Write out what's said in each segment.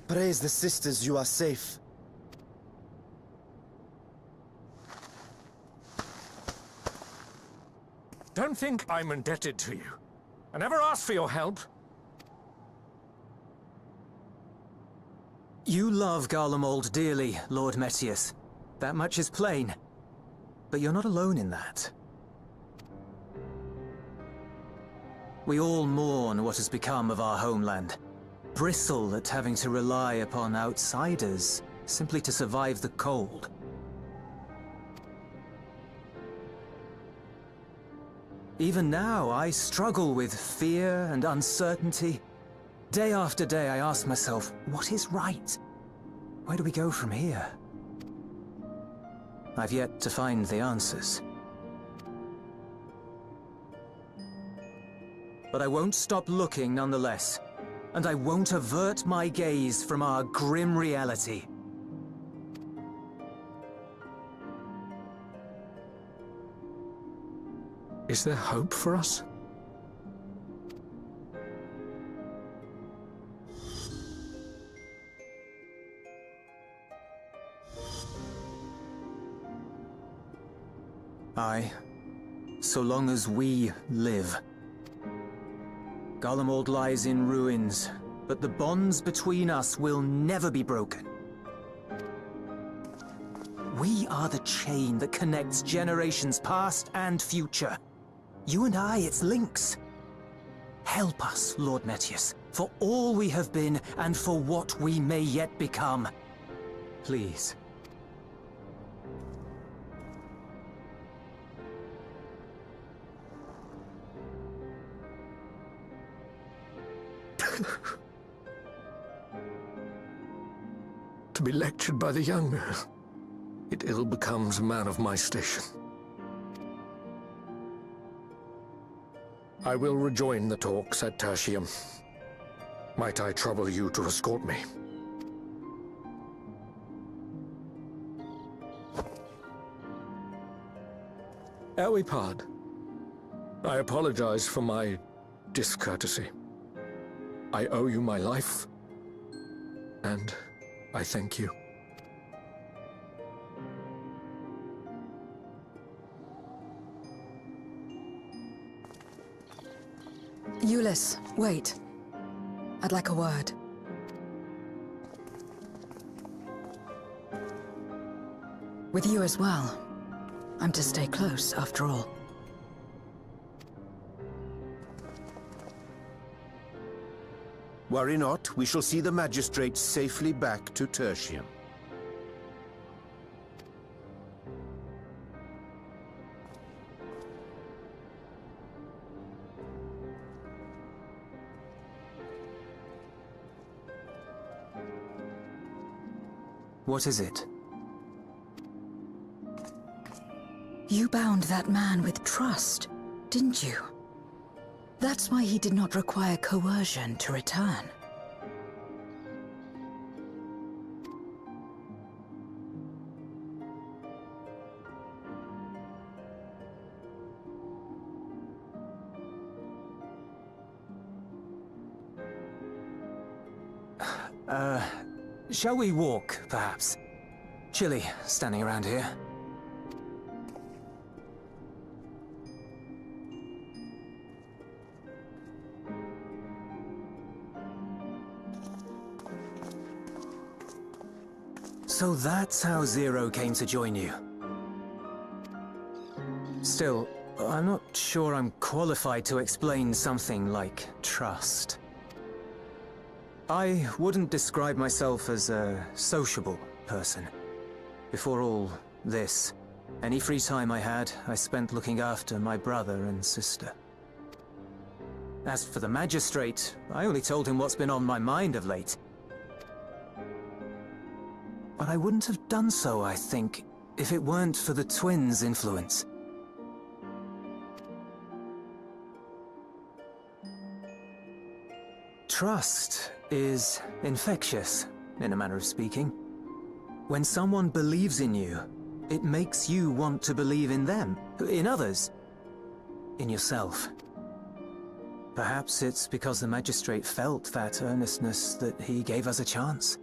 Praise the sisters, you are safe. Don't think I'm indebted to you. I never asked for your help. You love Garlemald dearly, Lord Metius. That much is plain. But you're not alone in that. We all mourn what has become of our homeland. Bristle at having to rely upon outsiders simply to survive the cold. Even now, I struggle with fear and uncertainty. Day after day, I ask myself, what is right? Where do we go from here? I've yet to find the answers. But I won't stop looking nonetheless. And I won't avert my gaze from our grim reality. Is there hope for us? Aye. So long as we live. Garlemald lies in ruins, but the bonds between us will never be broken. We are the chain that connects generations past and future. You and I, it's links. Help us, Lord Metius, for all we have been and for what we may yet become. Please. To be lectured by the younger, it ill becomes a man of my station. I will rejoin the talks at Tertium. Might I trouble you to escort me? Elwipard, I apologize for my discourtesy. I owe you my life, and I thank you. Ulyss, wait. I'd like a word. With you as well. I'm to stay close, after all. Worry not, we shall see the magistrate safely back to Tertium. What is it? You bound that man with trust, didn't you? That's why he did not require coercion to return. Shall we walk, perhaps? Chilly, standing around here. So that's how Zero came to join you. Still, I'm not sure I'm qualified to explain something like trust. I wouldn't describe myself as a sociable person. Before all this, any free time I had, I spent looking after my brother and sister. As for the Magistrate, I only told him what's been on my mind of late. But I wouldn't have done so, I think, if it weren't for the twins' influence. Trust is infectious, in a manner of speaking. When someone believes in you, it makes you want to believe in them, in others, in yourself. Perhaps it's because the Magistrate felt that earnestness that he gave us a chance.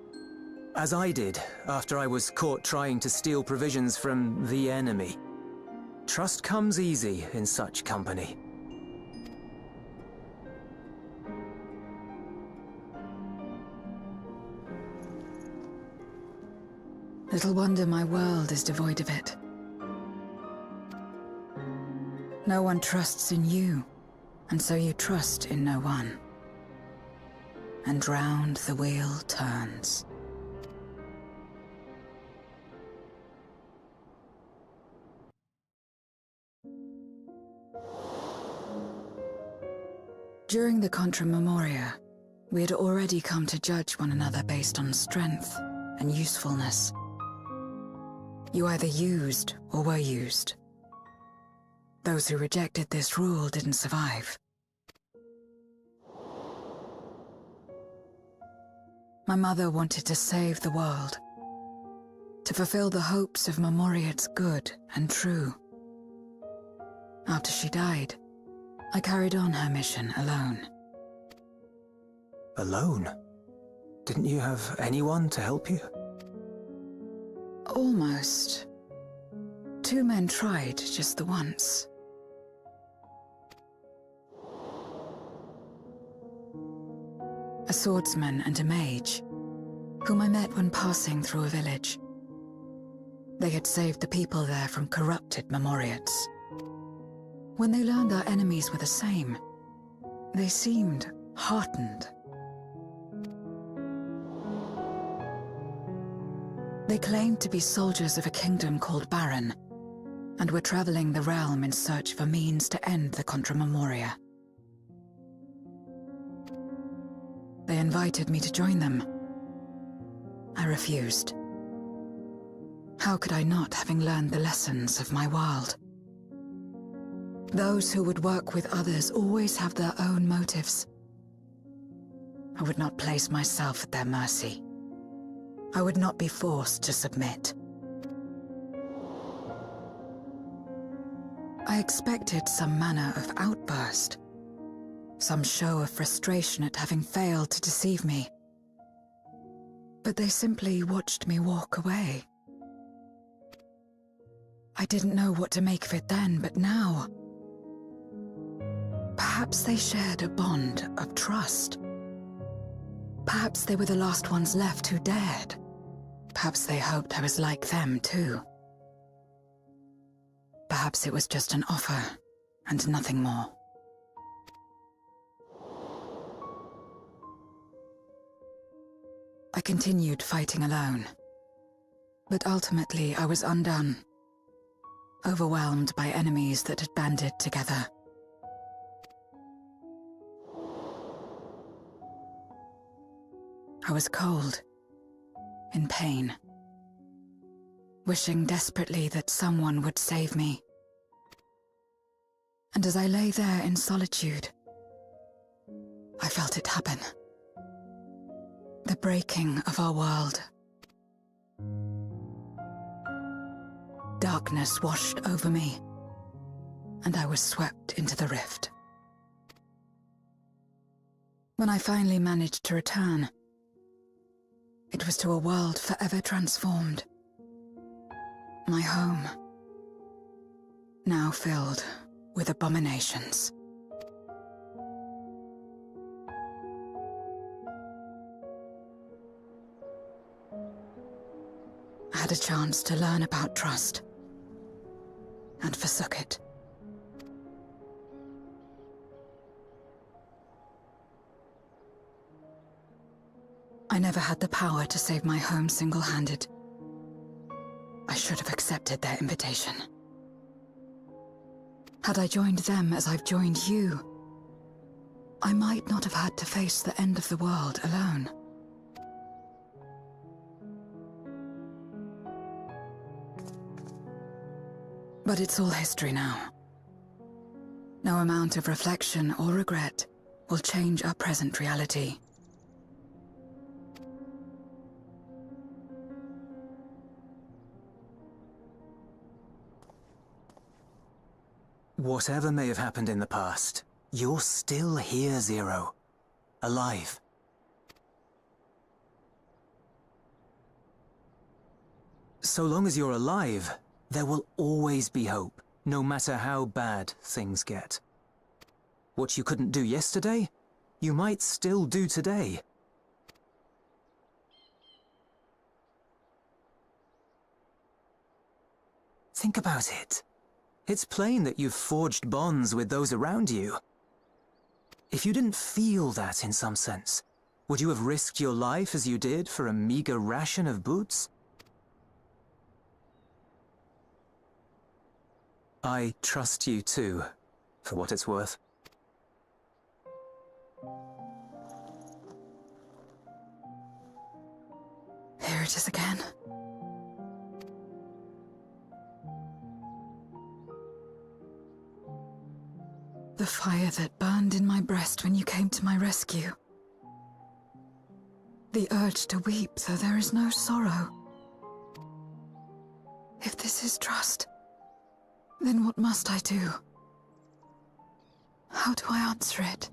As I did, after I was caught trying to steal provisions from the enemy. Trust comes easy in such company. Little wonder my world is devoid of it. No one trusts in you, and so you trust in no one. And round the wheel turns. During the Contra Memoria, we had already come to judge one another based on strength and usefulness. You either used or were used. Those who rejected this rule didn't survive. My mother wanted to save the world, to fulfill the hopes of Memoria's good and true. After she died, I carried on her mission alone. Alone? Didn't you have anyone to help you? Almost. 2 men tried just the once. A swordsman and a mage, whom I met when passing through a village. They had saved the people there from corrupted Memoriats. When they learned our enemies were the same, they seemed heartened. They claimed to be soldiers of a kingdom called Baron, and were traveling the realm in search of a means to end the Contra Memoria. They invited me to join them. I refused. How could I not, having learned the lessons of my world? Those who would work with others always have their own motives. I would not place myself at their mercy. I would not be forced to submit. I expected some manner of outburst, some show of frustration at having failed to deceive me. But they simply watched me walk away. I didn't know what to make of it then, but now... Perhaps they shared a bond of trust. Perhaps they were the last ones left who dared. Perhaps they hoped I was like them, too. Perhaps it was just an offer, and nothing more. I continued fighting alone. But ultimately, I was undone. Overwhelmed by enemies that had banded together. I was cold, in pain, wishing desperately that someone would save me. And as I lay there in solitude, I felt it happen. The breaking of our world. Darkness washed over me, and I was swept into the rift. When I finally managed to return, it was to a world forever transformed. My home, now filled with abominations. I had a chance to learn about trust, and forsook it. I never had the power to save my home single-handed. I should have accepted their invitation. Had I joined them as I've joined you, I might not have had to face the end of the world alone. But it's all history now. No amount of reflection or regret will change our present reality. Whatever may have happened in the past, you're still here, Zero. Alive. So long as you're alive, there will always be hope, no matter how bad things get. What you couldn't do yesterday, you might still do today. Think about it. It's plain that you've forged bonds with those around you. If you didn't feel that in some sense, would you have risked your life as you did for a meager ration of boots? I trust you too, for what it's worth. Here it is again. The fire that burned in my breast when you came to my rescue. The urge to weep, though there is no sorrow. If this is trust, then what must I do? How do I answer it?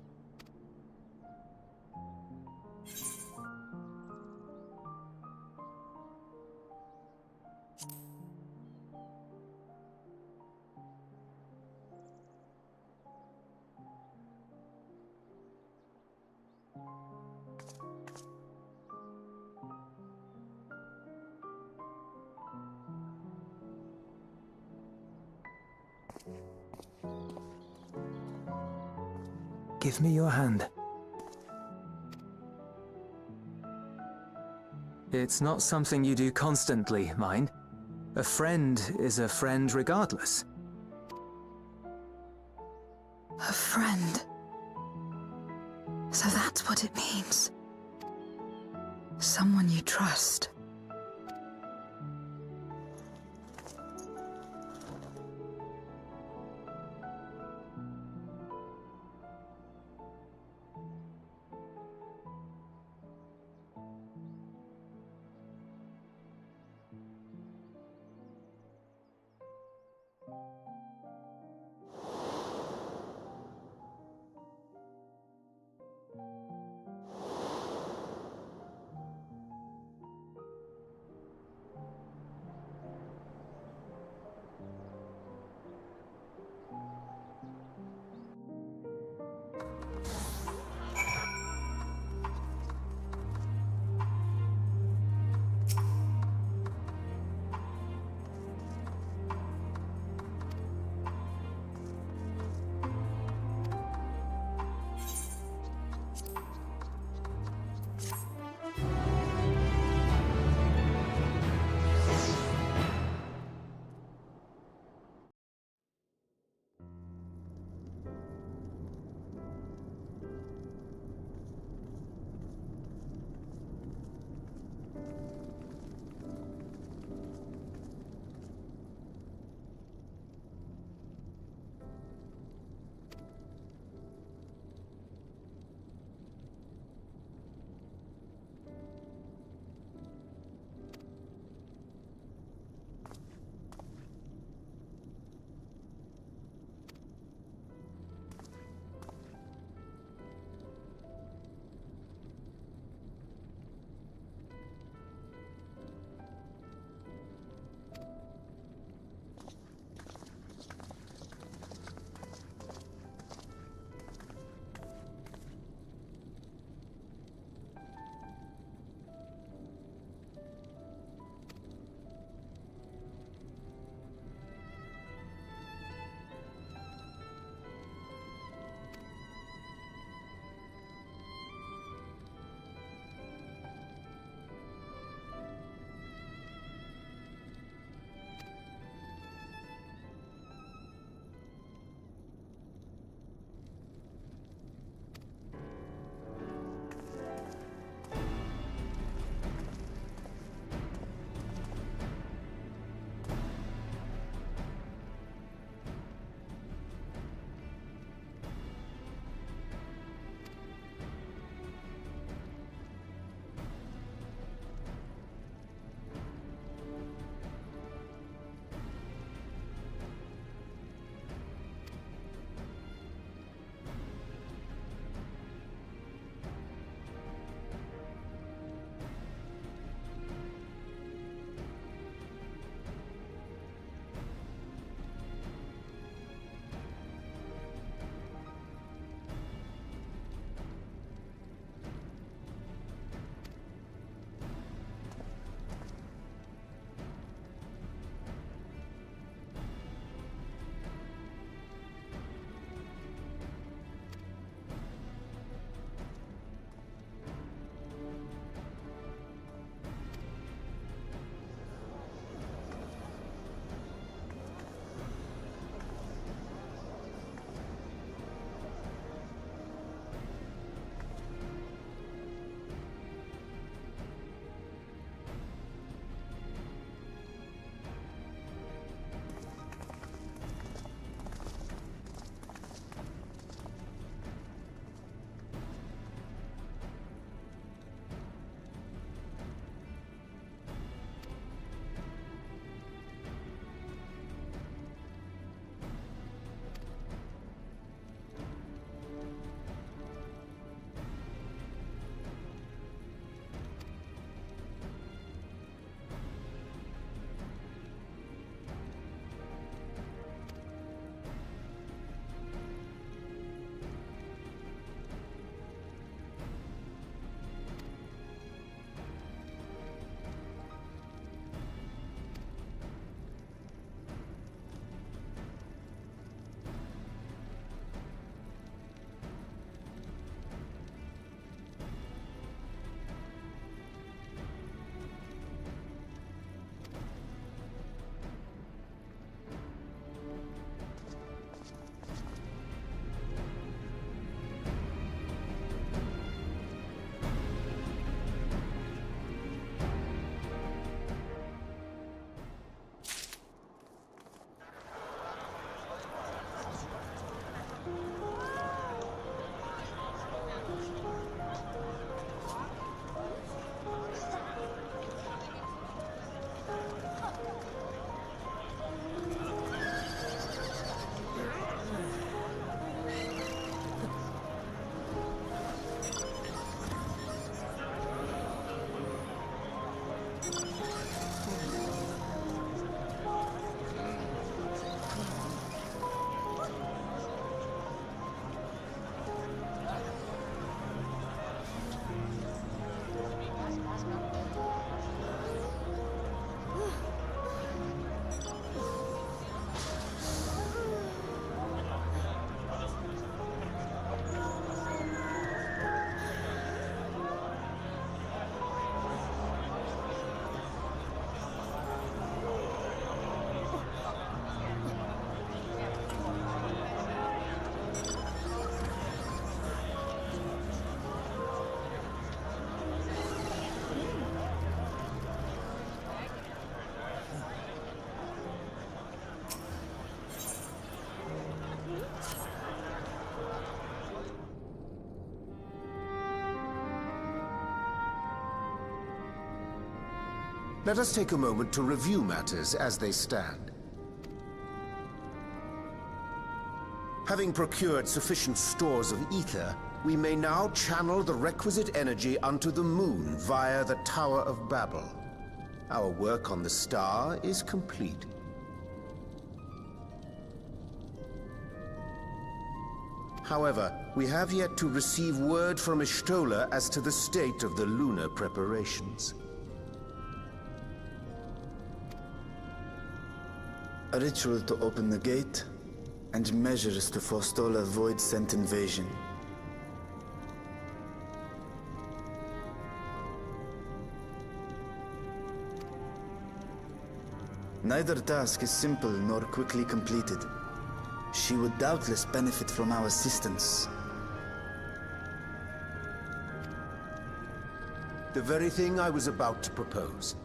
Give me your hand. It's not something you do constantly, mind. A friend is a friend regardless. A friend. So that's what it means. Someone you trust. Let us take a moment to review matters as they stand. Having procured sufficient stores of ether, we may now channel the requisite energy unto the moon via the Tower of Babel. Our work on the star is complete. However, we have yet to receive word from Y'shtola as to the state of the lunar preparations. A ritual to open the gate, and measures to forestall a void-sent invasion. Neither task is simple nor quickly completed. She would doubtless benefit from our assistance. The very thing I was about to propose.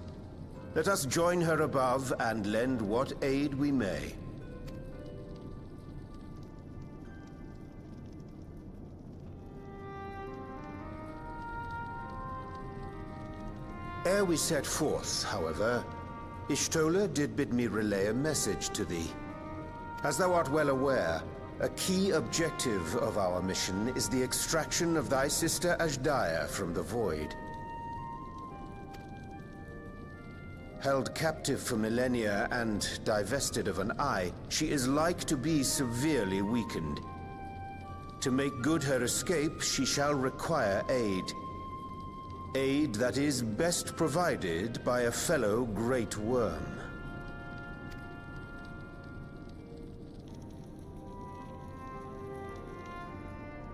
Let us join her above and lend what aid we may. Ere we set forth, however, Y'shtola did bid me relay a message to thee. As thou art well aware, a key objective of our mission is the extraction of thy sister Azhdaya from the Void. Held captive for millennia and divested of an eye, she is like to be severely weakened. To make good her escape, she shall require aid. Aid that is best provided by a fellow Great Worm.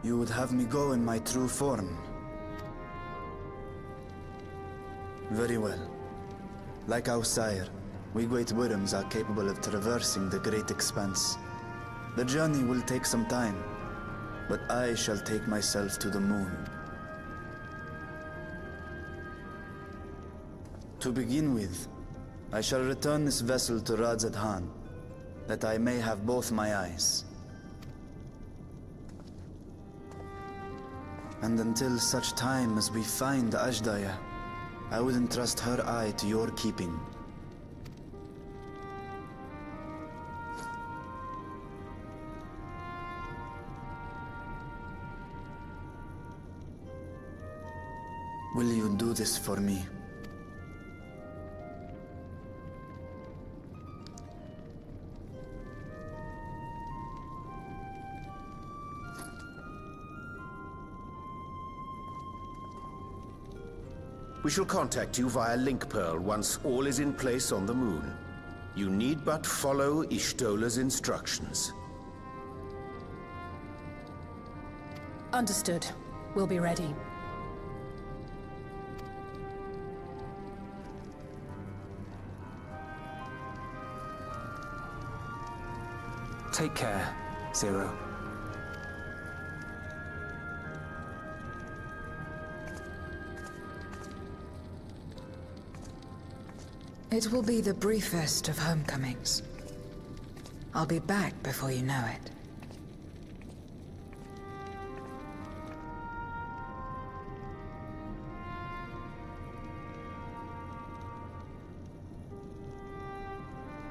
You would have me go in my true form. Very well. Like our sire, we Great Worms are capable of traversing the Great Expanse. The journey will take some time, but I shall take myself to the moon. To begin with, I shall return this vessel to Radzadhan, that I may have both my eyes. And until such time as we find Azhdaya, I would entrust her eye to your keeping. Will you do this for me? We shall contact you via Link Pearl once all is in place on the moon. You need but follow Y'shtola's instructions. Understood. We'll be ready. Take care, Zero. It will be the briefest of homecomings. I'll be back before you know it.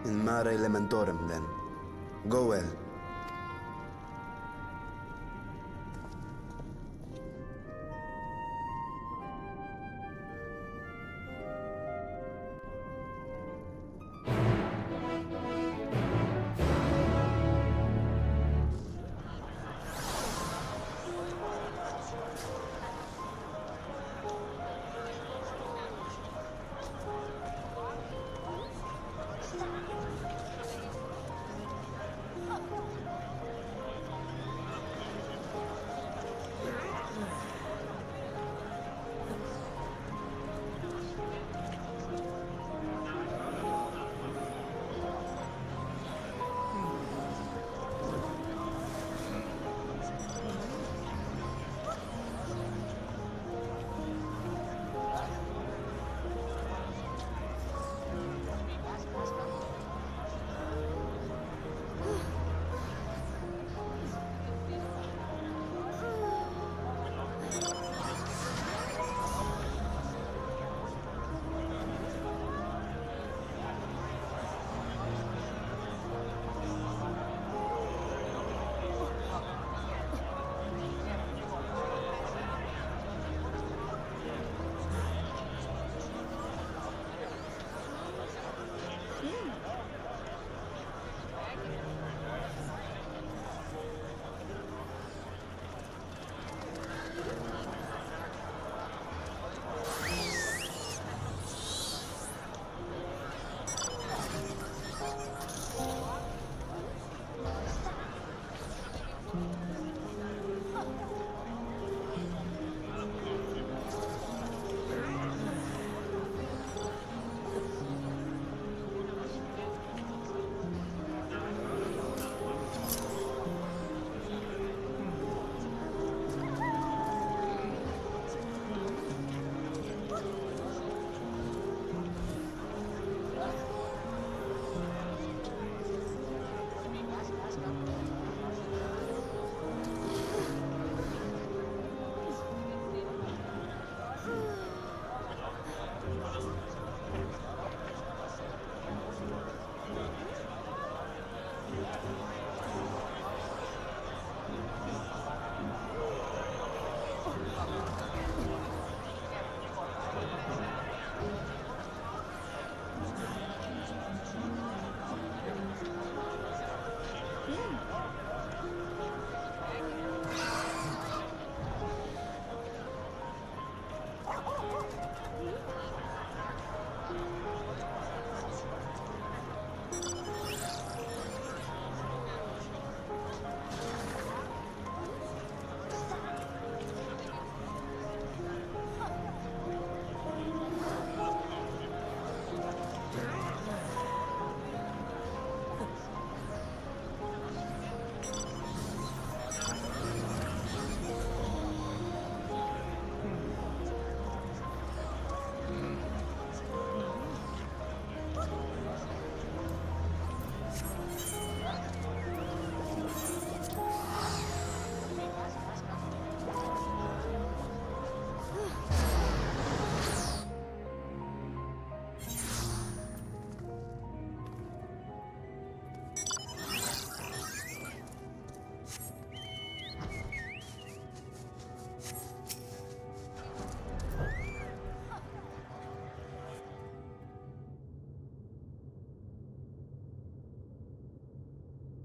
In mare elementorum, then. Go well.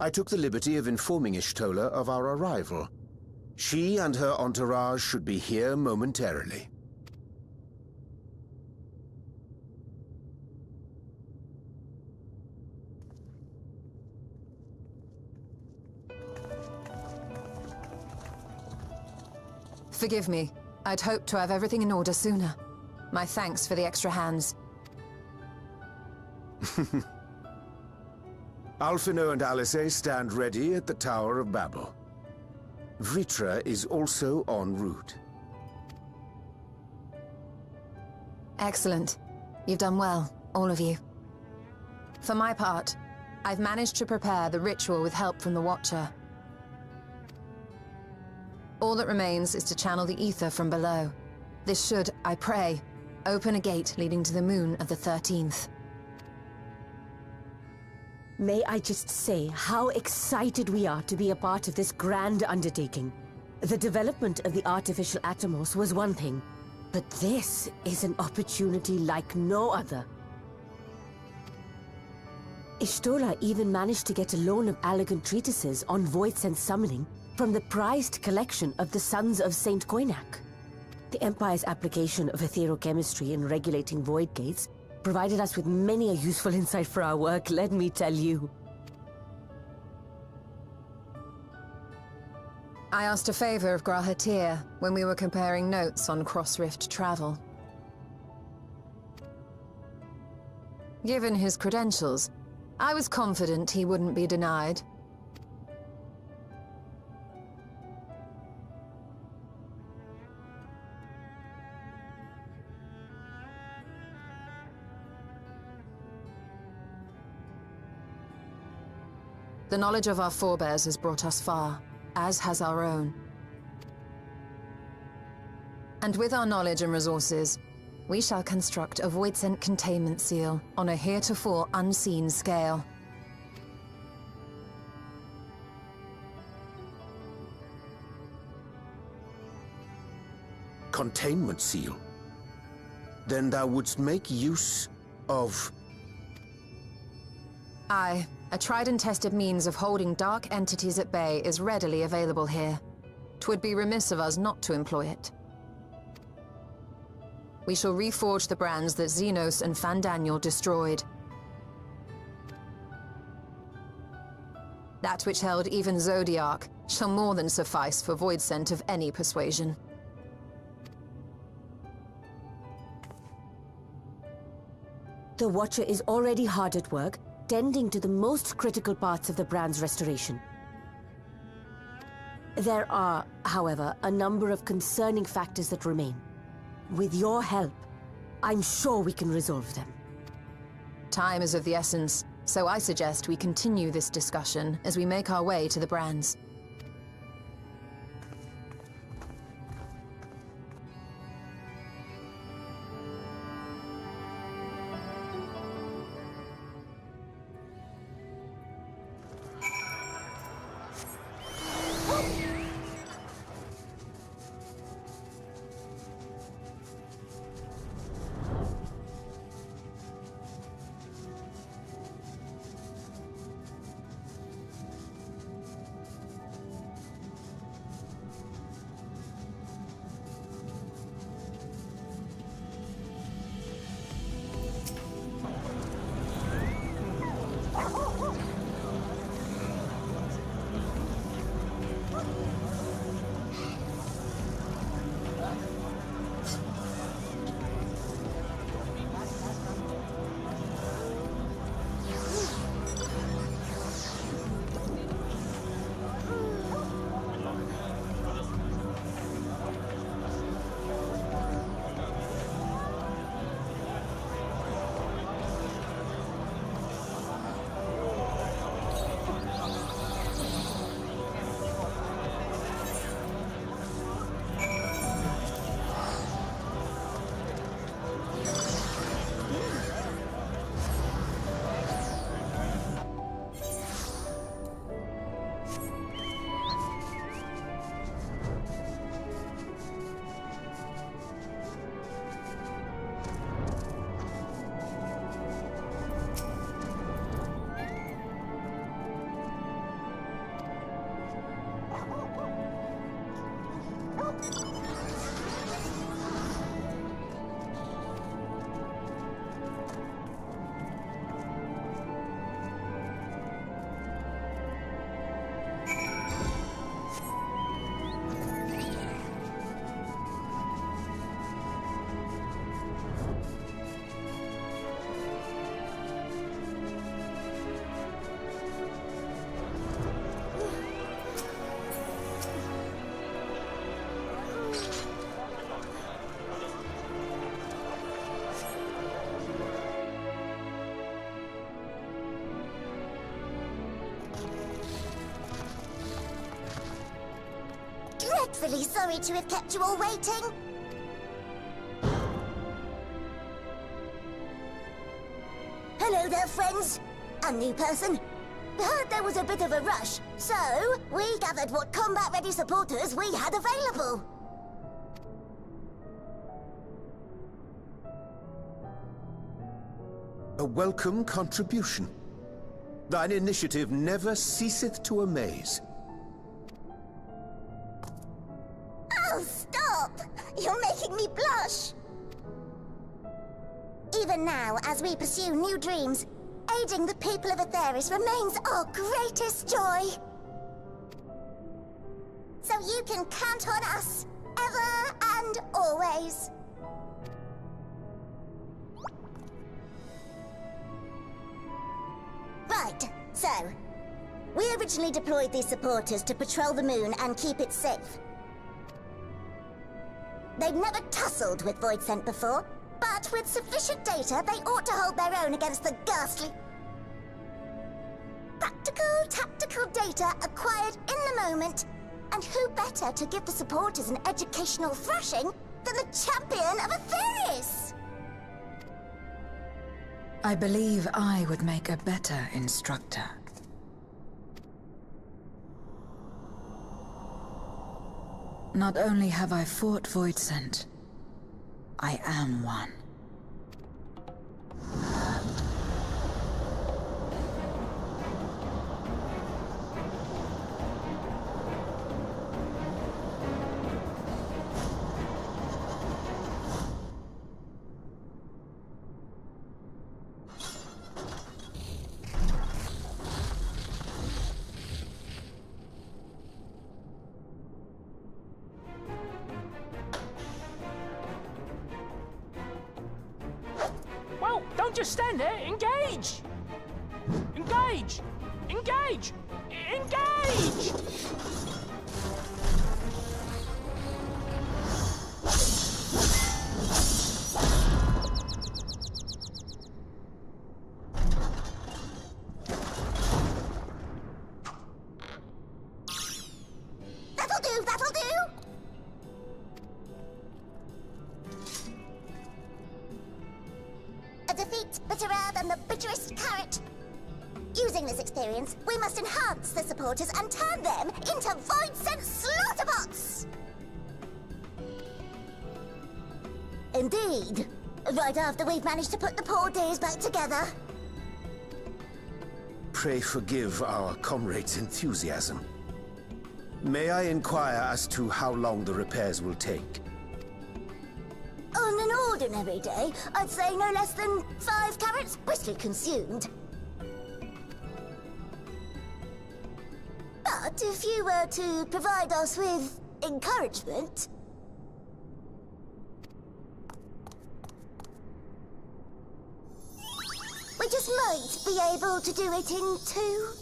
I took the liberty of informing Ishtola of our arrival. She and her entourage should be here momentarily. Forgive me. I'd hoped to have everything in order sooner. My thanks for the extra hands. Alphino and Alice stand ready at the Tower of Babel. Vritra is also en route. Excellent. You've done well, all of you. For my part, I've managed to prepare the ritual with help from the Watcher. All that remains is to channel the ether from below. This should, I pray, open a gate leading to the moon of the 13th. May I just say how excited we are to be a part of this grand undertaking. The development of the artificial Atomos was one thing, but this is an opportunity like no other. Ishtola even managed to get a loan of elegant treatises on voice and summoning from the prized collection of the Sons of Saint Koinak. The Empire's application of etherochemistry in regulating void gates provided us with many a useful insight for our work, let me tell you. I asked a favor of Grahatir when we were comparing notes on cross-rift travel. Given his credentials, I was confident he wouldn't be denied. The knowledge of our forebears has brought us far, as has our own. And with our knowledge and resources, we shall construct a voidsent containment seal on a heretofore unseen scale. Containment seal? Then thou wouldst make use of... Aye, a tried and tested means of holding dark entities at bay is readily available here. 'Twould be remiss of us not to employ it. We shall reforge the brands that Xenos and Fandaniel destroyed. That which held even Zodiark shall more than suffice for voidsent of any persuasion. The Watcher is already hard at work, tending to the most critical parts of the brand's restoration. There are, however, a number of concerning factors that remain. With your help, I'm sure we can resolve them. Time is of the essence, so I suggest we continue this discussion as we make our way to the brands. dreadfully sorry to have kept you all waiting. Hello there, friends. A new person. We heard there was a bit of a rush, so we gathered what combat-ready supporters we had available. A welcome contribution. Thine initiative never ceaseth to amaze. Oh, stop! You're making me blush! Even now, as we pursue new dreams, aiding the people of Aetheris remains our greatest joy. So you can count on us, ever and always. Right, so, we originally deployed these supporters to patrol the moon and keep it safe. They'd never tussled with Voidsent before, but with sufficient data, they ought to hold their own against the ghastly... practical, tactical data acquired in the moment. And who better to give the supporters an educational thrashing than the champion of Aetheris? I believe I would make a better instructor. Not only have I fought Voidsent, I am one. Well, don't just stand there. Engage! Engage! Engage! Engage! That'll do, that'll do! A defeat bitterer than the bitterest carrot. Using this experience, we must enhance the supporters and turn them into Voidsent slaughterbots! Indeed. Right after we've managed to put the poor dears back together. Pray forgive our comrade's enthusiasm. May I inquire as to how long the repairs will take? On an ordinary day, I'd say no less than 5 carrots briskly consumed. But if you were to provide us with encouragement... we just might be able to do it in 2.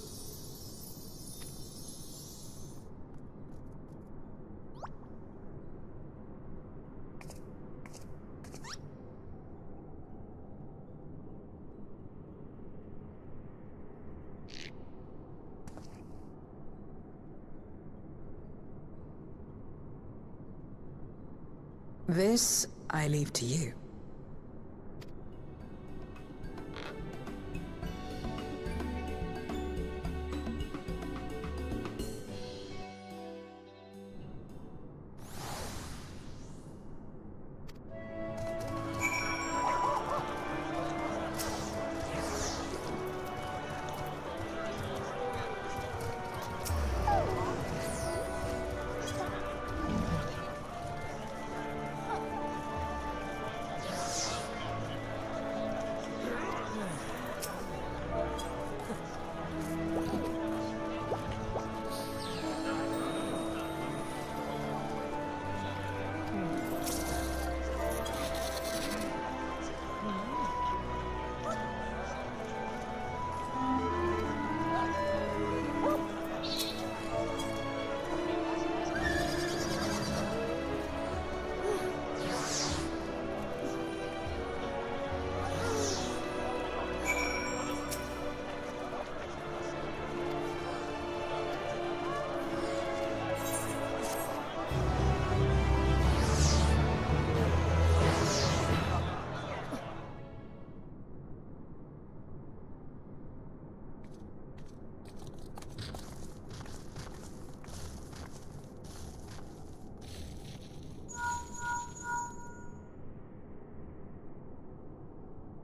This I leave to you.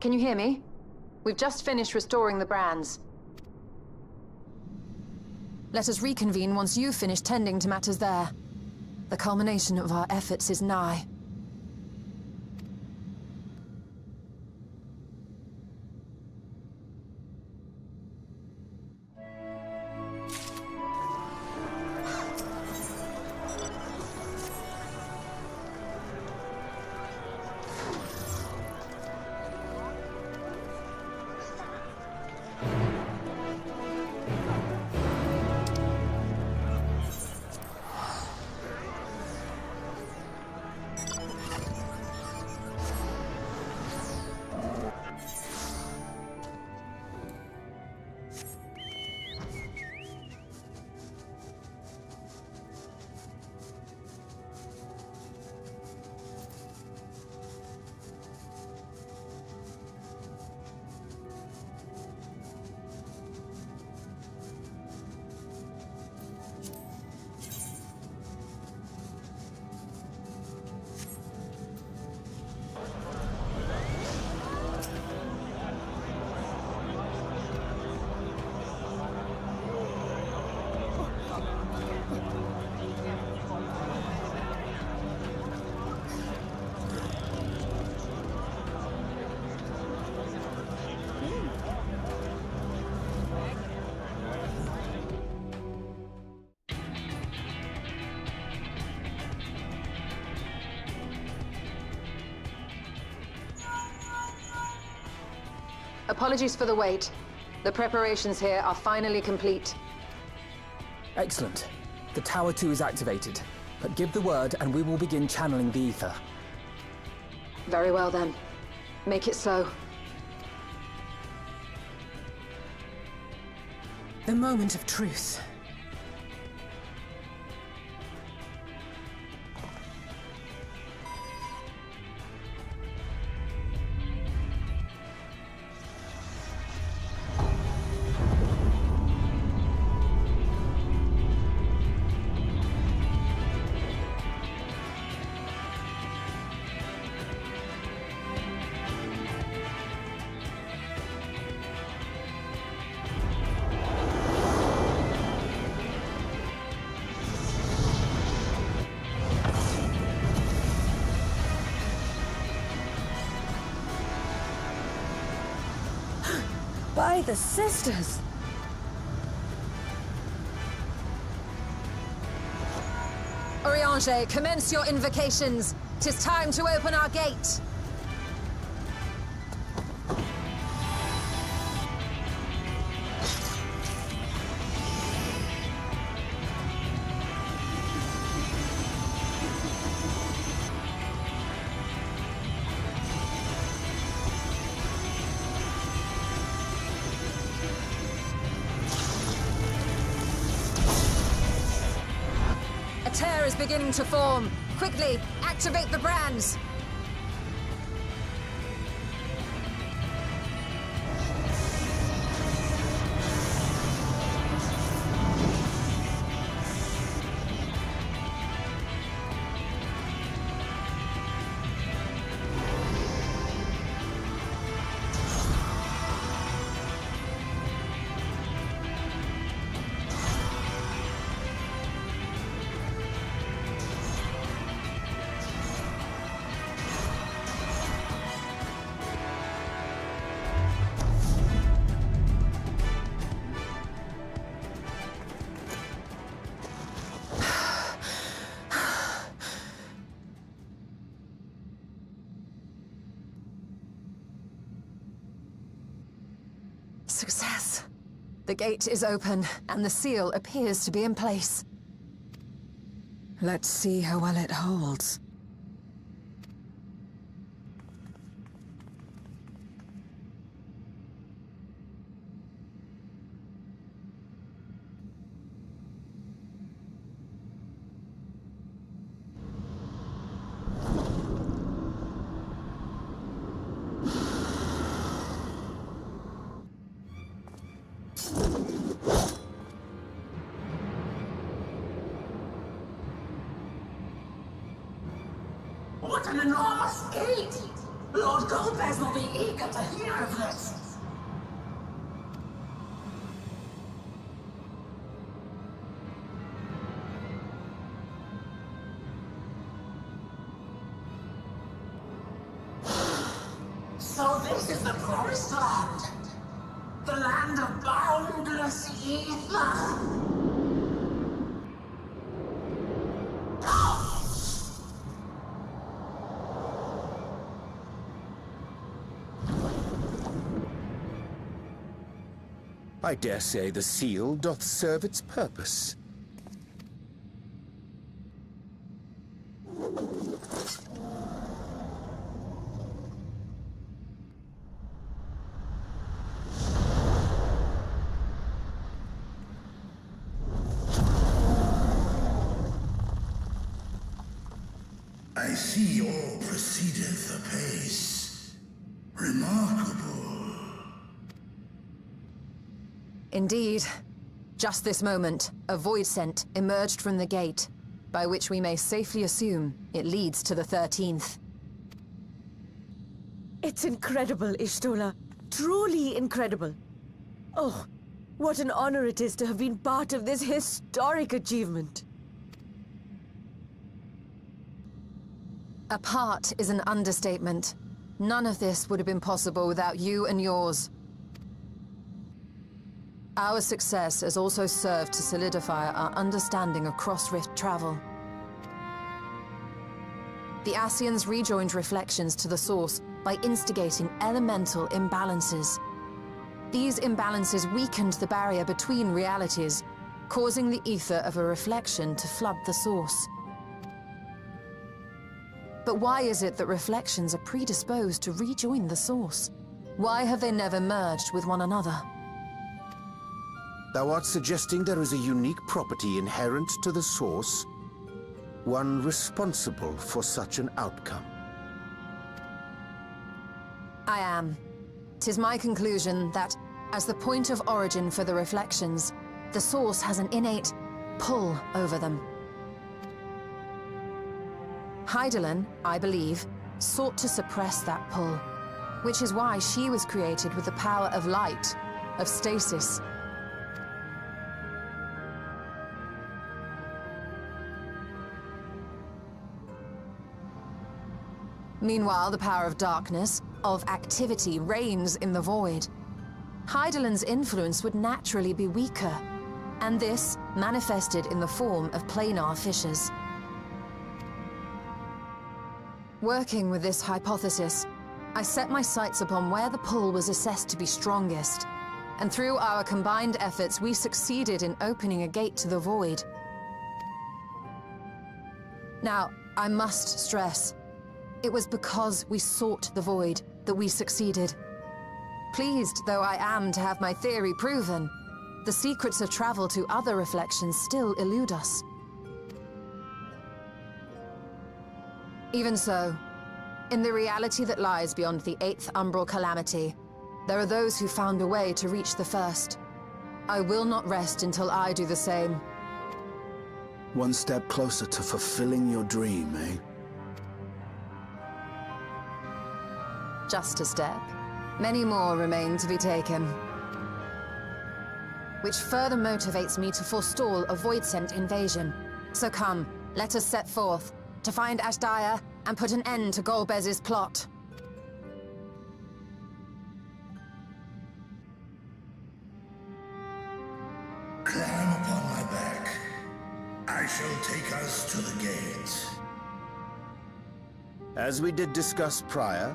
Can you hear me? We've just finished restoring the brands. Let us reconvene once you've finished tending to matters there. The culmination of our efforts is nigh. Apologies for the wait. The preparations here are finally complete. Excellent. The Tower 2 is activated, but give the word and we will begin channeling the ether. Very well then. Make it so. The moment of truth. By the sisters! Oriange, commence your invocations. 'Tis time to open our gate. A tear is beginning to form. Quickly, activate the brands. Success. The gate is open, and the seal appears to be in place. Let's see how well it holds. What an enormous gate! Lord Golbez will be eager to hear of this. So this is the promised land. The land of boundless ether. I dare say the seal doth serve its purpose. I see all proceedeth apace. Remarkable. Indeed. Just this moment, a void scent emerged from the gate, by which we may safely assume it leads to the 13th. It's incredible, Y'shtola. Truly incredible. Oh, what an honor it is to have been part of this historic achievement. A part is an understatement. None of this would have been possible without you and yours. Our success has also served to solidify our understanding of cross-rift travel. The Ascians rejoined reflections to the source by instigating elemental imbalances. These imbalances weakened the barrier between realities, causing the ether of a reflection to flood the source. But why is it that reflections are predisposed to rejoin the source? Why have they never merged with one another? Thou art suggesting there is a unique property inherent to the source, one responsible for such an outcome. I am. 'Tis my conclusion that, as the point of origin for the reflections, the source has an innate pull over them. Hydaelyn, I believe, sought to suppress that pull, which is why she was created with the power of light, of stasis. Meanwhile, the power of darkness, of activity, reigns in the void. Hydaelyn's influence would naturally be weaker, and this manifested in the form of planar fissures. Working with this hypothesis, I set my sights upon where the pull was assessed to be strongest, and through our combined efforts, we succeeded in opening a gate to the void. Now, I must stress, it was because we sought the void that we succeeded. Pleased though I am to have my theory proven, the secrets of travel to other reflections still elude us. Even so, in the reality that lies beyond the 8th umbral calamity, there are those who found a way to reach the first. I will not rest until I do the same. One step closer to fulfilling your dream, eh? Just a step. Many more remain to be taken. Which further motivates me to forestall a void-sent invasion. So come, let us set forth, to find Ashdaya and put an end to Golbez's plot. Climb upon my back. I shall take us to the gate. As we did discuss prior,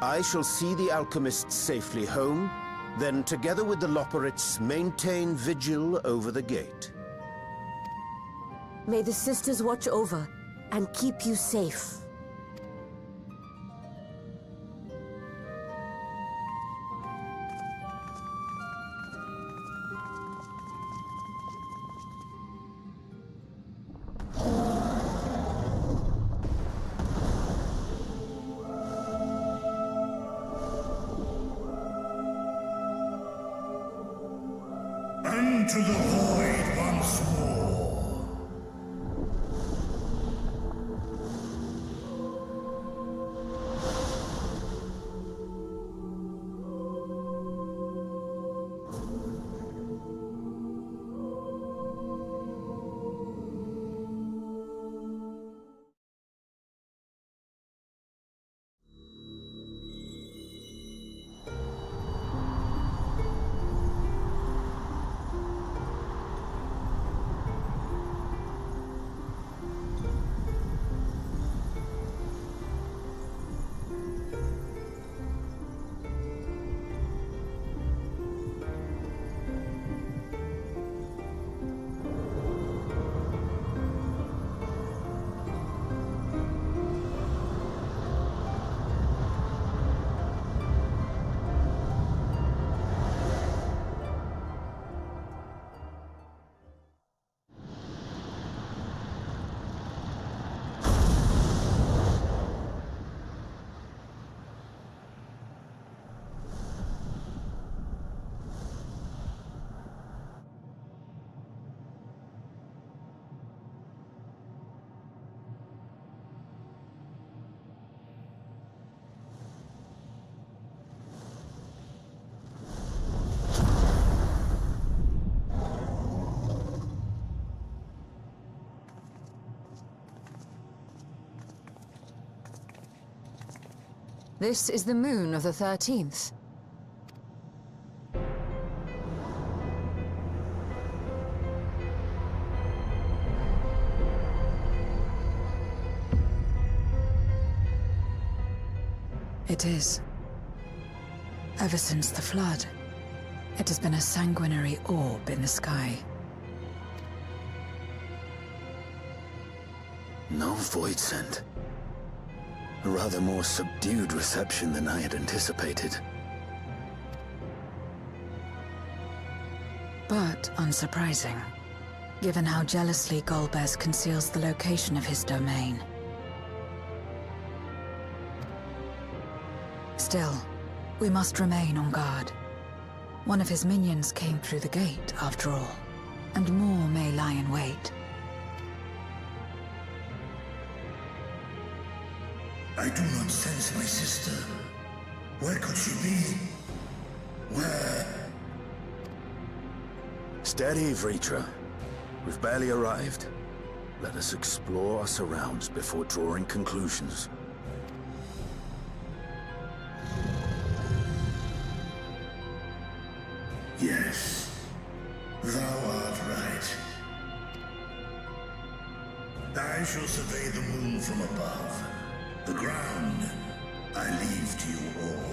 I shall see the alchemists safely home, then together with the Loporrits maintain vigil over the gate. May the sisters watch over and keep you safe. Unto the void once more. This is the moon of the 13th. It is. Ever since the flood, it has been a sanguinary orb in the sky. No void scent. A rather more subdued reception than I had anticipated. But unsurprising, given how jealously Golbez conceals the location of his domain. Still, we must remain on guard. One of his minions came through the gate, after all, and more may lie in wait. I do not sense my sister. Where could she be? Where? Steady, Vritra. We've barely arrived. Let us explore our surrounds before drawing conclusions. Yes, thou art right. I shall survey the moon from above. The ground, I leave to you all.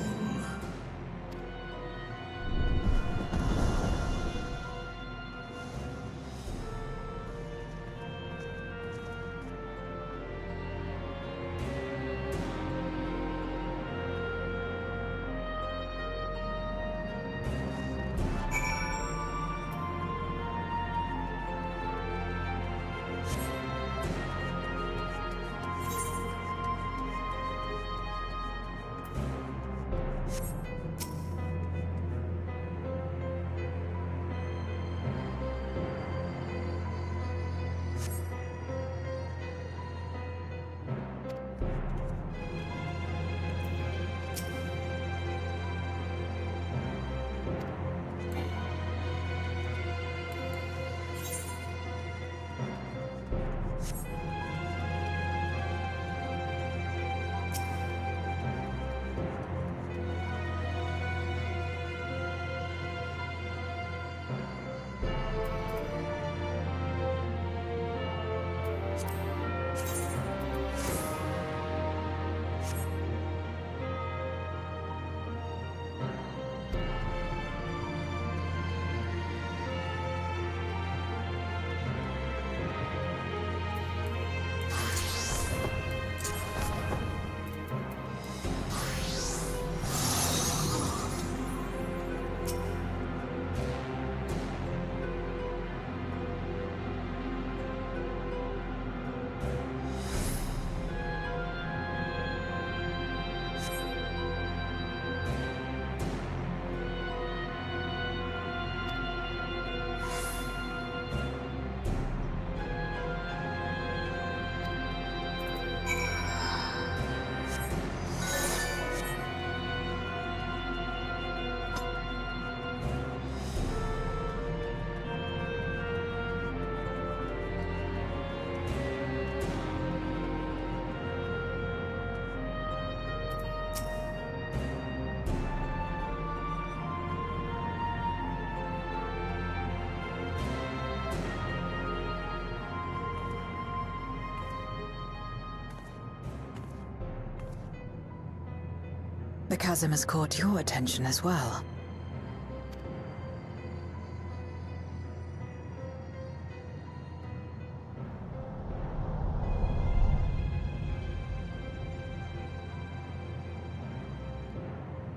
The chasm has caught your attention as well.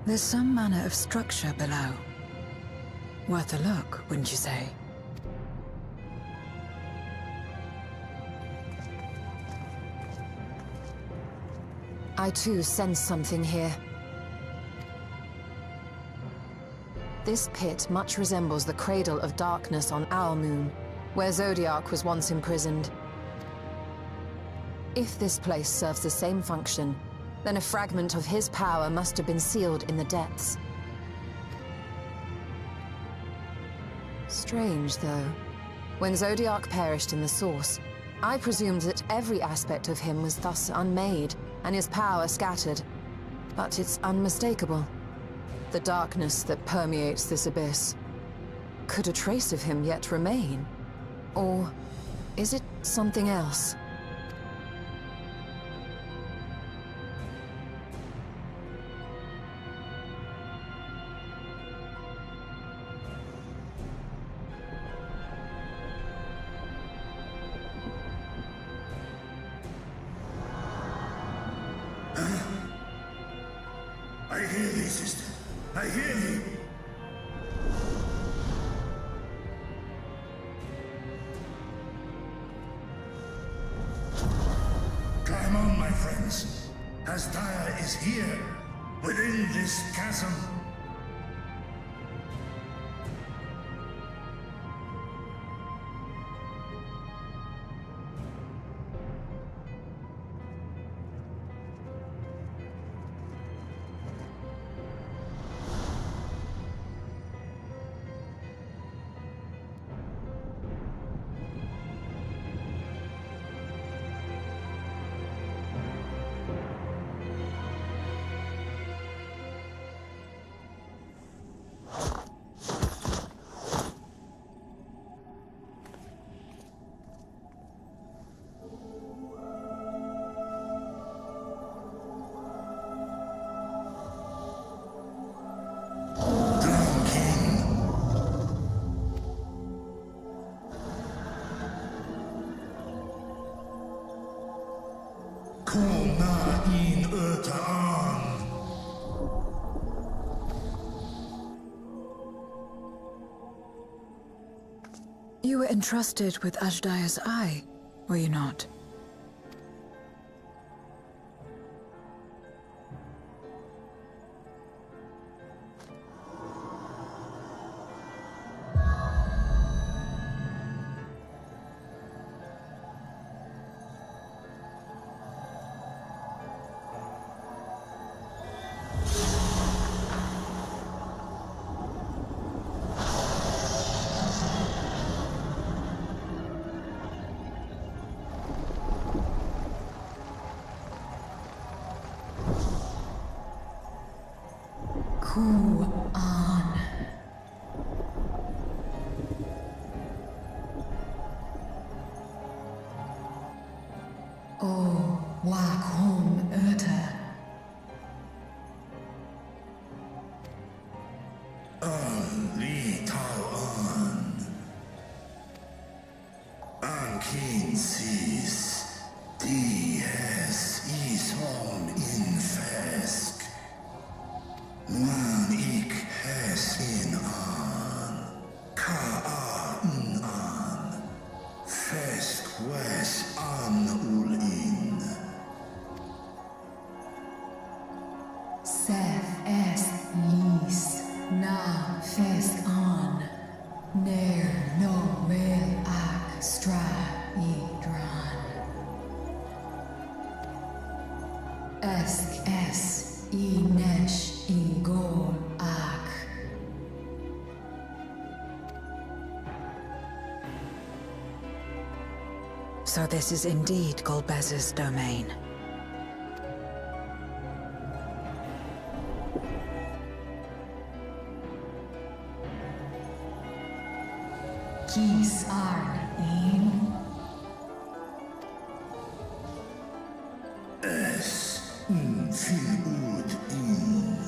There's some manner of structure below. Worth a look, wouldn't you say? I too sense something here. This pit much resembles the Cradle of Darkness on our moon, where Zodiac was once imprisoned. If this place serves the same function, then a fragment of his power must have been sealed in the depths. Strange, though. When Zodiac perished in the Source, I presumed that every aspect of him was thus unmade, and his power scattered. But it's unmistakable. The darkness that permeates this abyss. Could a trace of him yet remain? Or is it something else? I hear thee, sister. I hear thee. Climb on, my friends. Astaya is here, within this chasm. You were entrusted with Ajdaya's eye, were you not? So this is indeed Golbez's domain. Kis Arn in Es Ffxiv in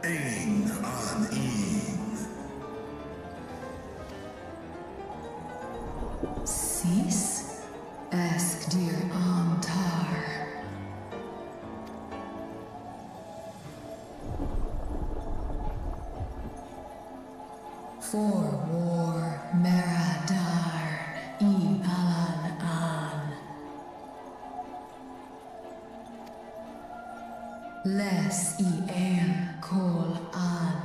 Ein an in Sis Esk dir Antar For war Meradar I Alan An Les I Air Kol An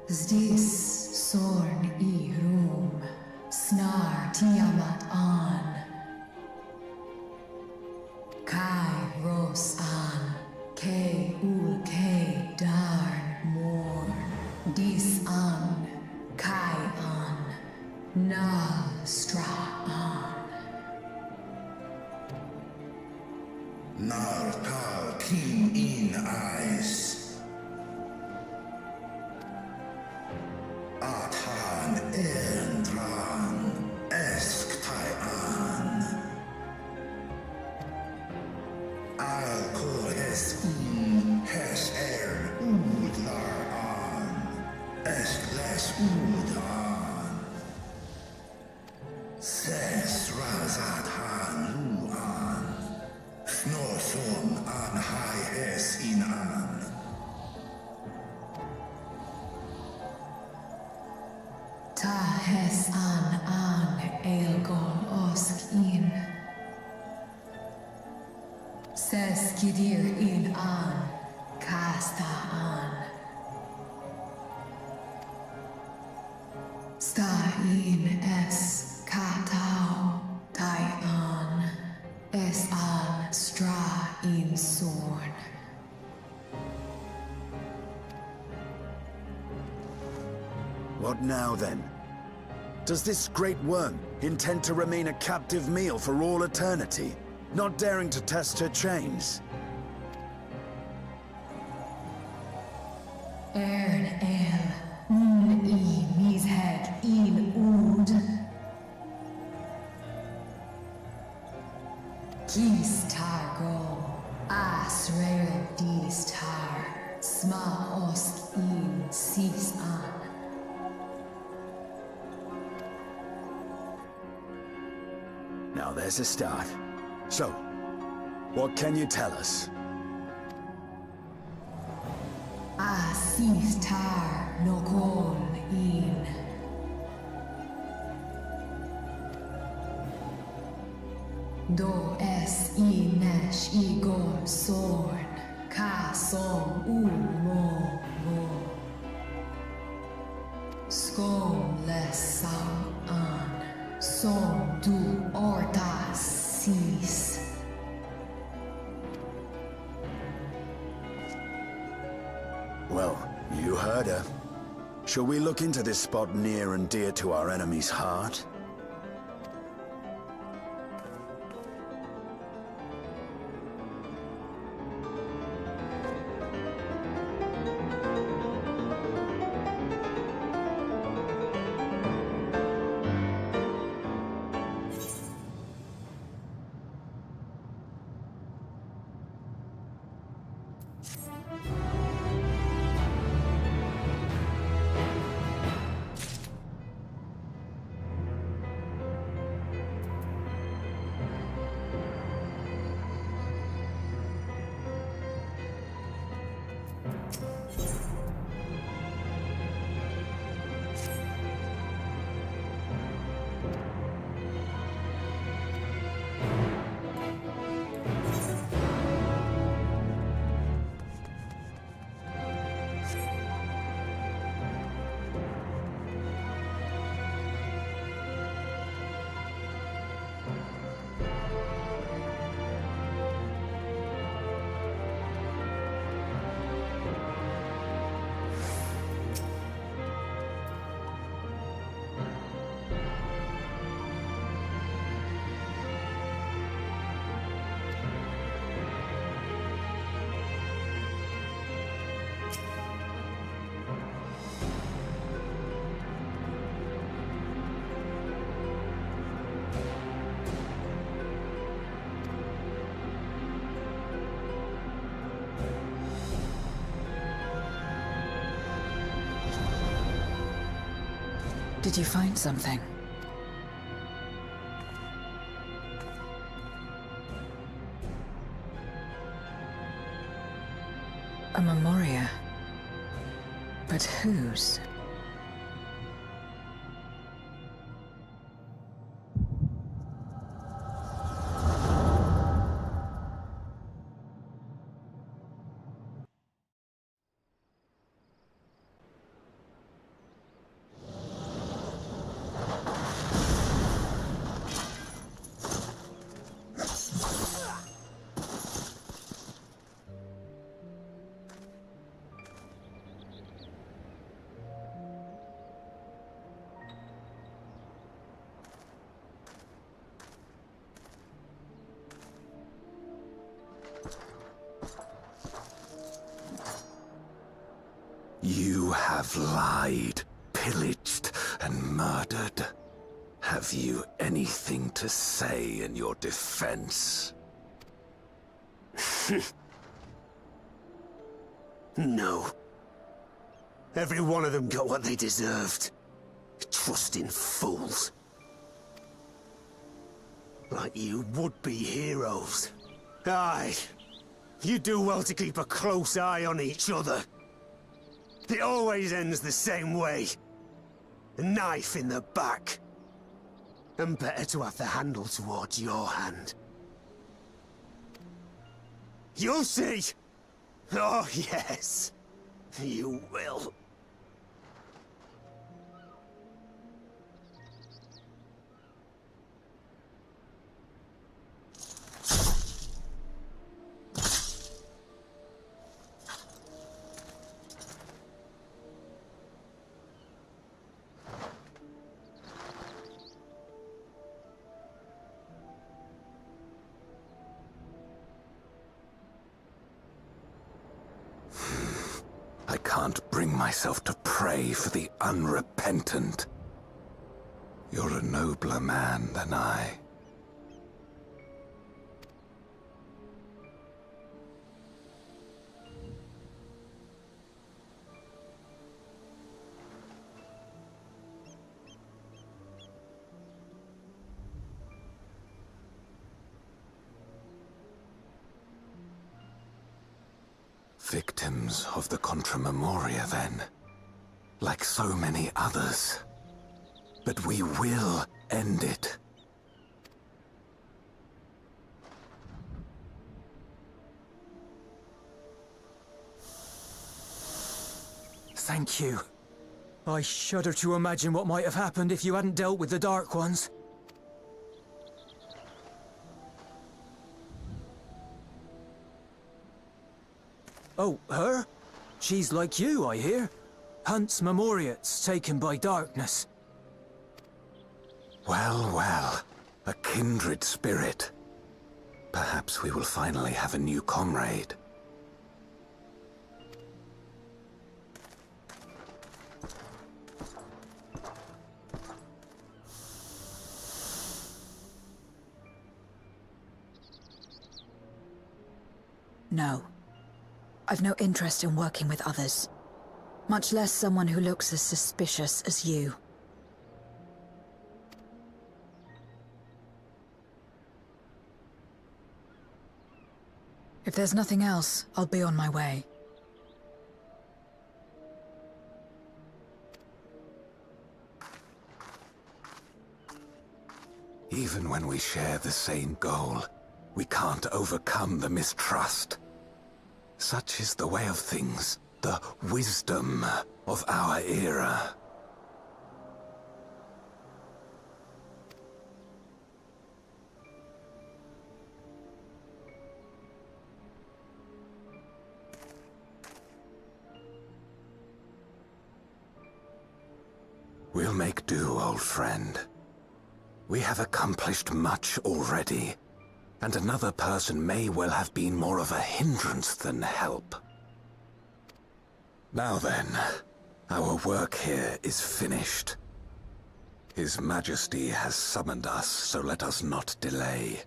Zdis Sorn I Rum Snar Tiamat An Kai Ros An K Ul K Darn Morn Dis An Kai An Na Stra An Nar Tal King in Eyes I'll call his Hes Udlar on. Eskles Udan. Ses Razat Han Luan. Snorson an Hai Hes Inan. Ta hes an elgon osk in. Ses kidir in an kasta an. Sta in es katao tai an. Es an stra in sorn. What now, then? Does this great worm intend to remain a captive meal for all eternity, not daring to test her chains? Ern i mis head in ud. Kis targo, Asrael dis tar, sma osk in sis an. Now there's a start. So, what can you tell us? Asis tar nokon in. Do es inesh igon sorn, ka som mo. Skom les sau an, som du ortas sis. Well, you heard her. Shall we look into this spot near and dear to our enemy's heart? Did you find something? A memoria. But whose? You have lied, pillaged, and murdered. Have you anything to say in your defense? No. Every one of them got what they deserved. Trusting fools. Like you would-be heroes. Aye. You do well to keep a close eye on each other. It always ends the same way. A knife in the back. And better to have the handle towards your hand. You'll see! Oh, yes. You will. I can't bring myself to pray for the unrepentant. You're a nobler man than I. Victims of the Contra Memoria, then. Like so many others. But we will end it. Thank you. I shudder to imagine what might have happened if you hadn't dealt with the Dark Ones. Oh, her? She's like you, I hear. Hunts Memoriates taken by darkness. Well, well. A kindred spirit. Perhaps we will finally have a new comrade. No. I've no interest in working with others. Much less someone who looks as suspicious as you. If there's nothing else, I'll be on my way. Even when we share the same goal, we can't overcome the mistrust. Such is the way of things, the wisdom of our era. We'll make do, old friend. We have accomplished much already. And another person may well have been more of a hindrance than help. Now then, our work here is finished. His Majesty has summoned us, so let us not delay.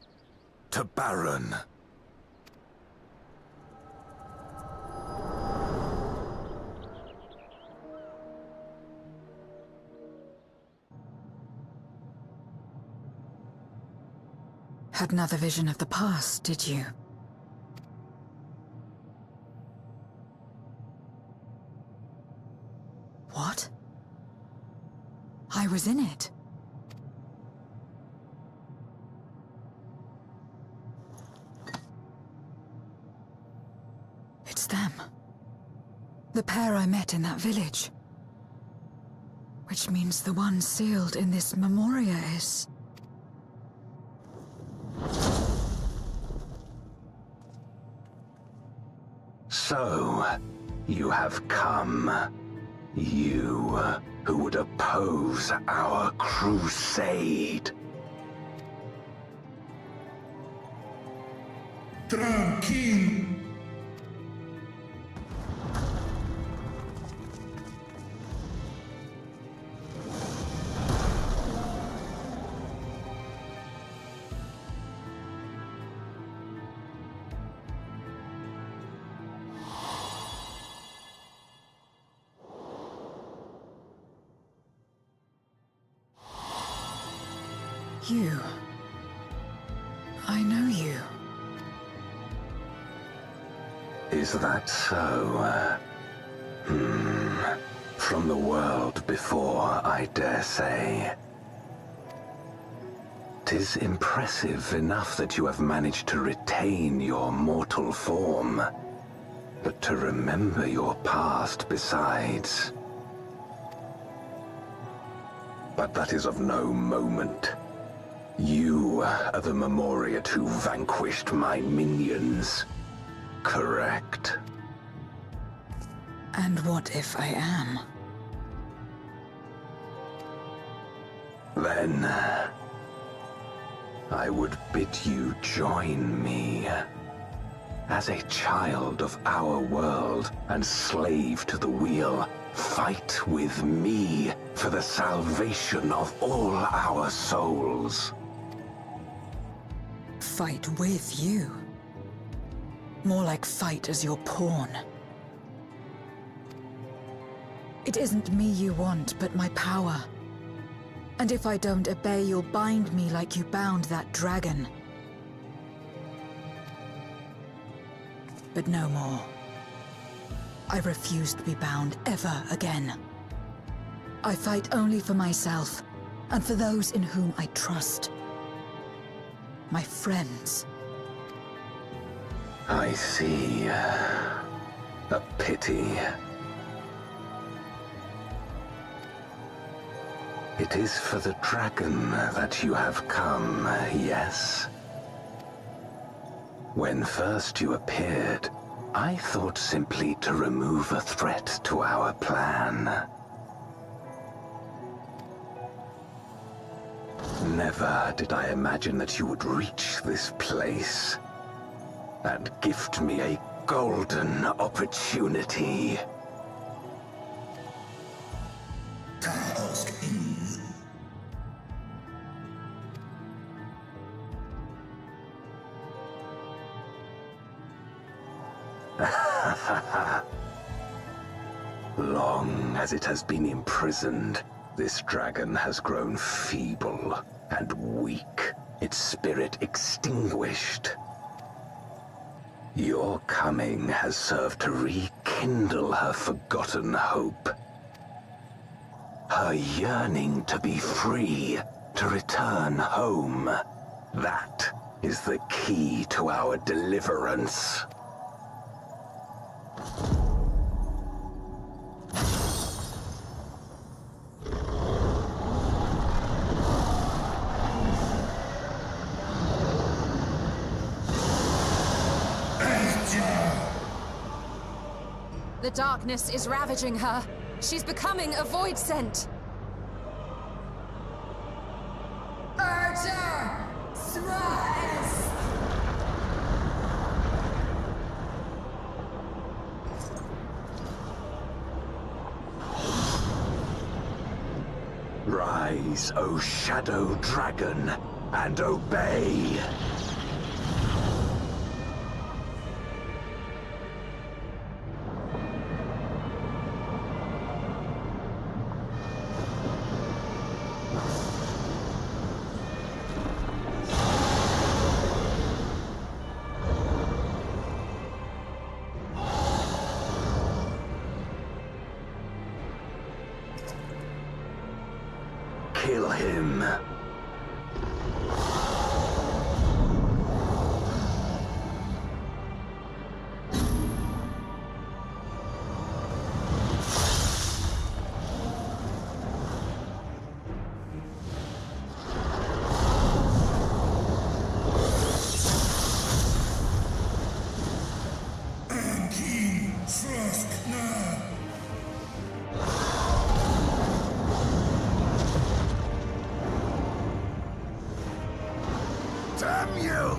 To Baron! Had another vision of the past, did you? What? I was in it. It's them. The pair I met in that village. Which means the one sealed in this Memoria is... So, you have come. You, who would oppose our crusade. Tranquilo. You. I know you. Is that so? From the world before, I dare say. 'Tis impressive enough that you have managed to retain your mortal form, but to remember your past besides. But that is of no moment. You are the Memoriat who vanquished my minions, correct? And what if I am? Then I would bid you join me. As a child of our world and slave to the wheel, fight with me for the salvation of all our souls. Fight with you? More like fight as your pawn. It isn't me you want, but my power. And if I don't obey, you'll bind me like you bound that dragon. But no more. I refuse to be bound ever again. I fight only for myself, and for those in whom I trust. My friends. I see. A pity. It is for the dragon that you have come, yes? When first you appeared, I thought simply to remove a threat to our plan. Never did I imagine that you would reach this place and gift me a golden opportunity. Long as it has been imprisoned, this dragon has grown feeble and weak, its spirit extinguished. Your coming has served to rekindle her forgotten hope. Her yearning to be free, to return home. That is the key to our deliverance. The darkness is ravaging her. She's becoming a void scent. Archer! Smash! Rise, O Shadow Dragon, and obey! Kill him. Damn you!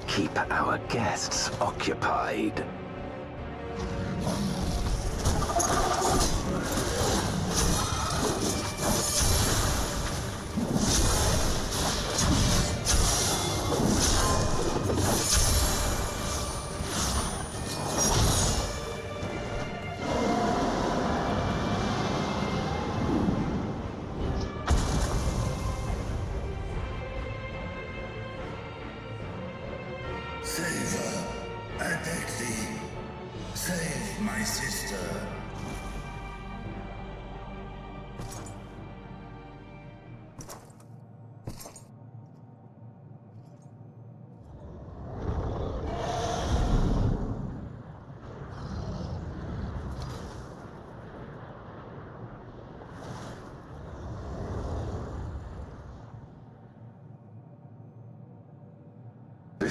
Keep our guests occupied.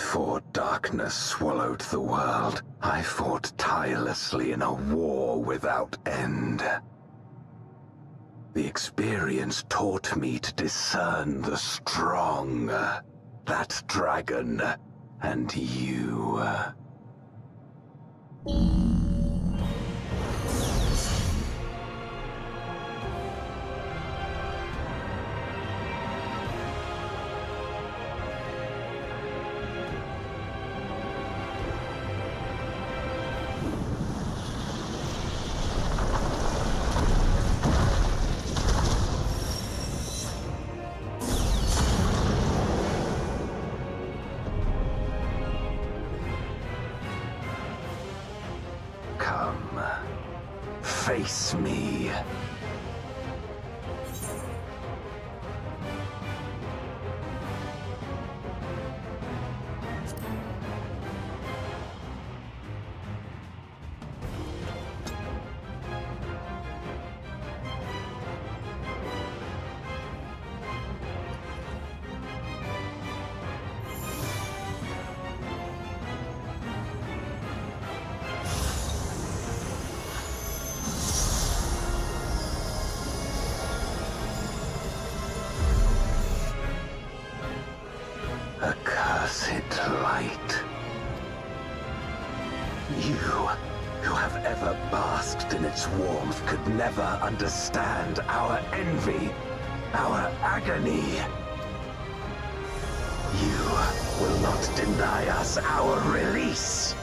Before darkness swallowed the world, I fought tirelessly in a war without end. The experience taught me to discern the strong, that dragon, and you. Come, face me. Accursed light. You, who have ever basked in its warmth, could never understand our envy, our agony. You will not deny us our release.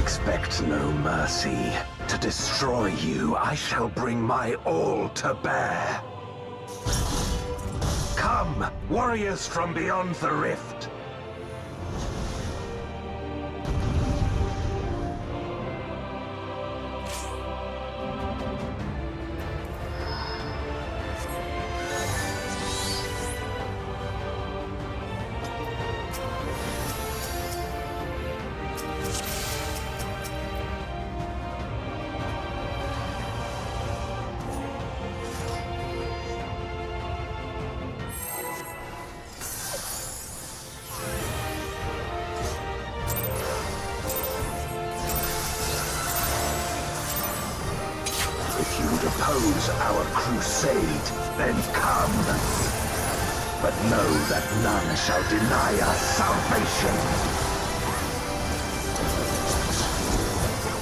Expect no mercy. To destroy you, I shall bring my all to bear. Come, warriors from beyond the rift. If you would oppose our crusade, then come. But know that none shall deny us salvation.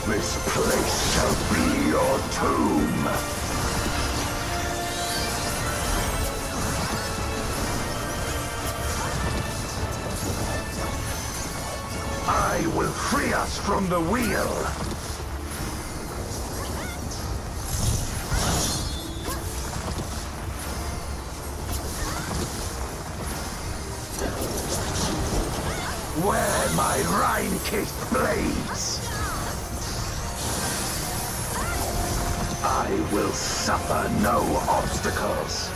This place shall be your tomb. I will free us from the wheel. Where my Rhine-kissed blades, I will suffer no obstacles.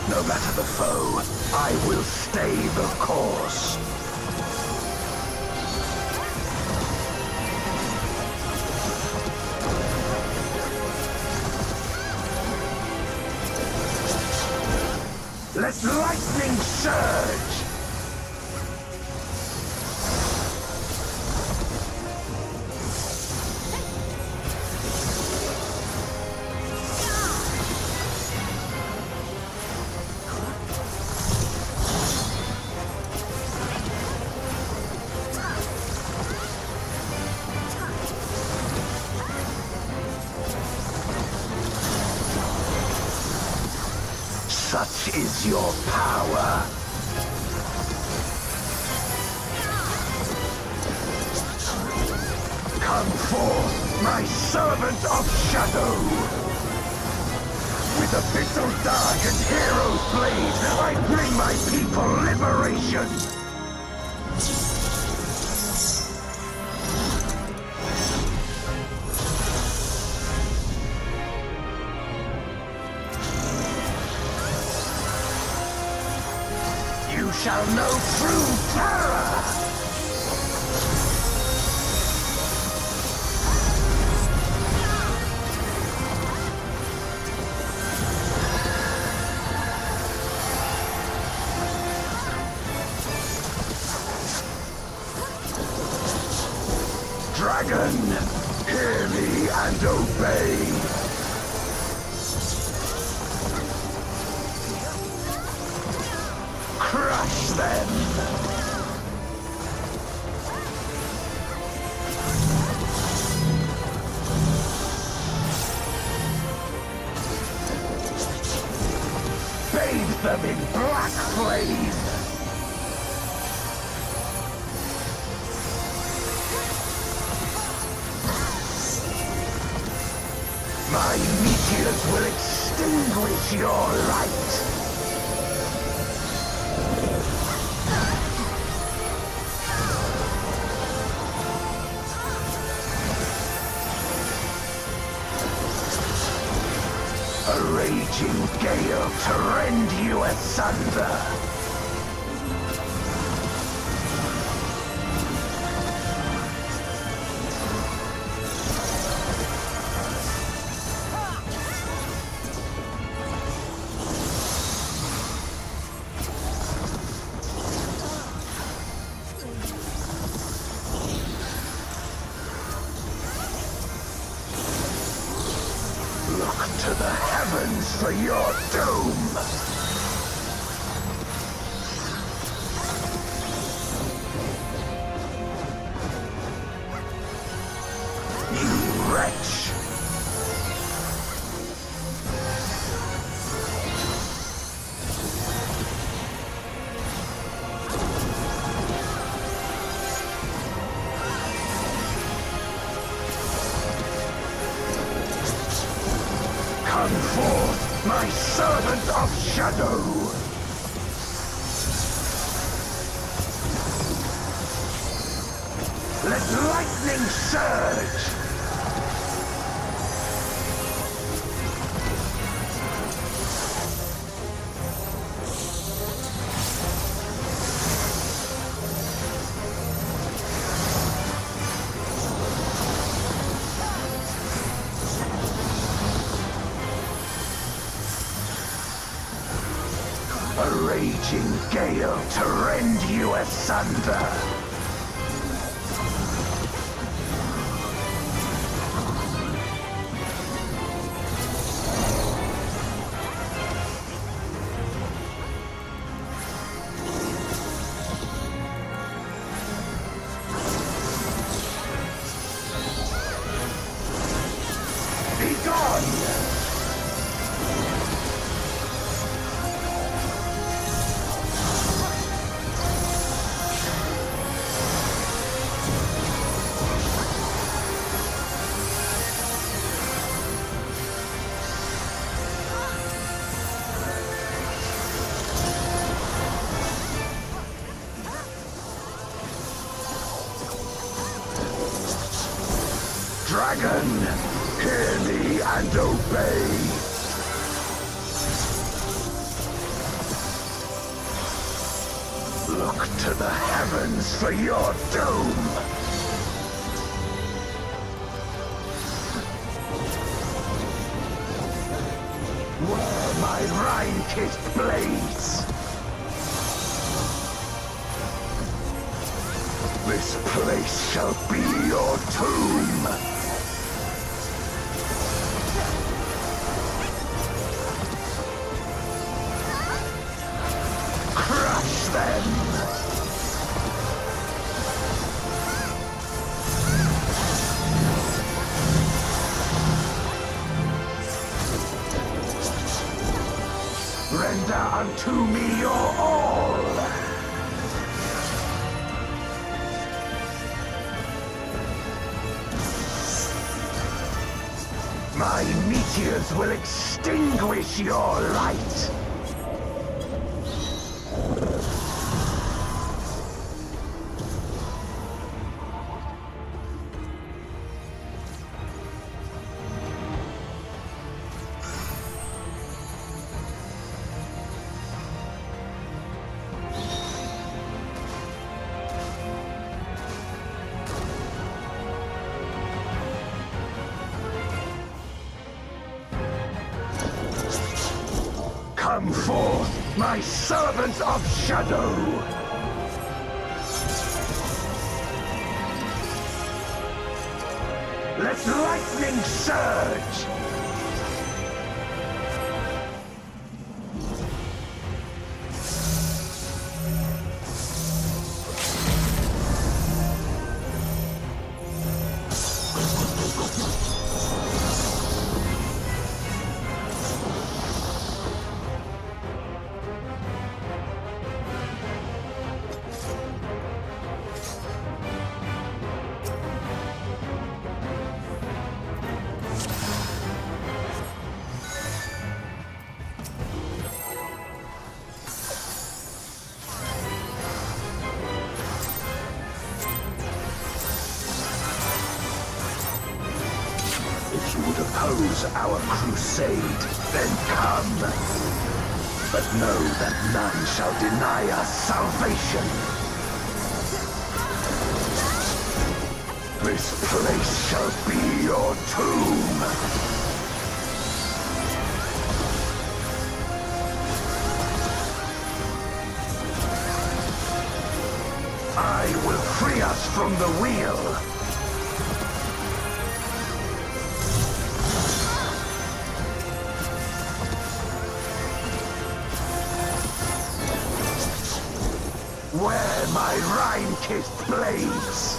No matter the foe, I will stay the course. Let lightning surge! Such is your power. Come forth, my servant of shadow! With abyssal dark and hero's blade, I bring my people liberation! You shall know true terror! Dragon, hear me and obey! Crush them! Bathe them in black flame! My meteors will extinguish your light! A raging gale to rend you asunder! Look to the heavens for your doom! You wretch! my servant of shadow! Let lightning surge! A raging gale to rend you asunder! Dragon, hear me and obey! Look to the heavens for your doom! Where my Rhine-kissed blades! This place shall be your tomb! Crush them! Render unto me your all! My meteors will extinguish your light! Come forth, my servant of shadow! Let lightning surge! If you would oppose our crusade, then come. But know that none shall deny us salvation. This place shall be your tomb. I will free us from the wheel. Where my Rhine-kissed blades!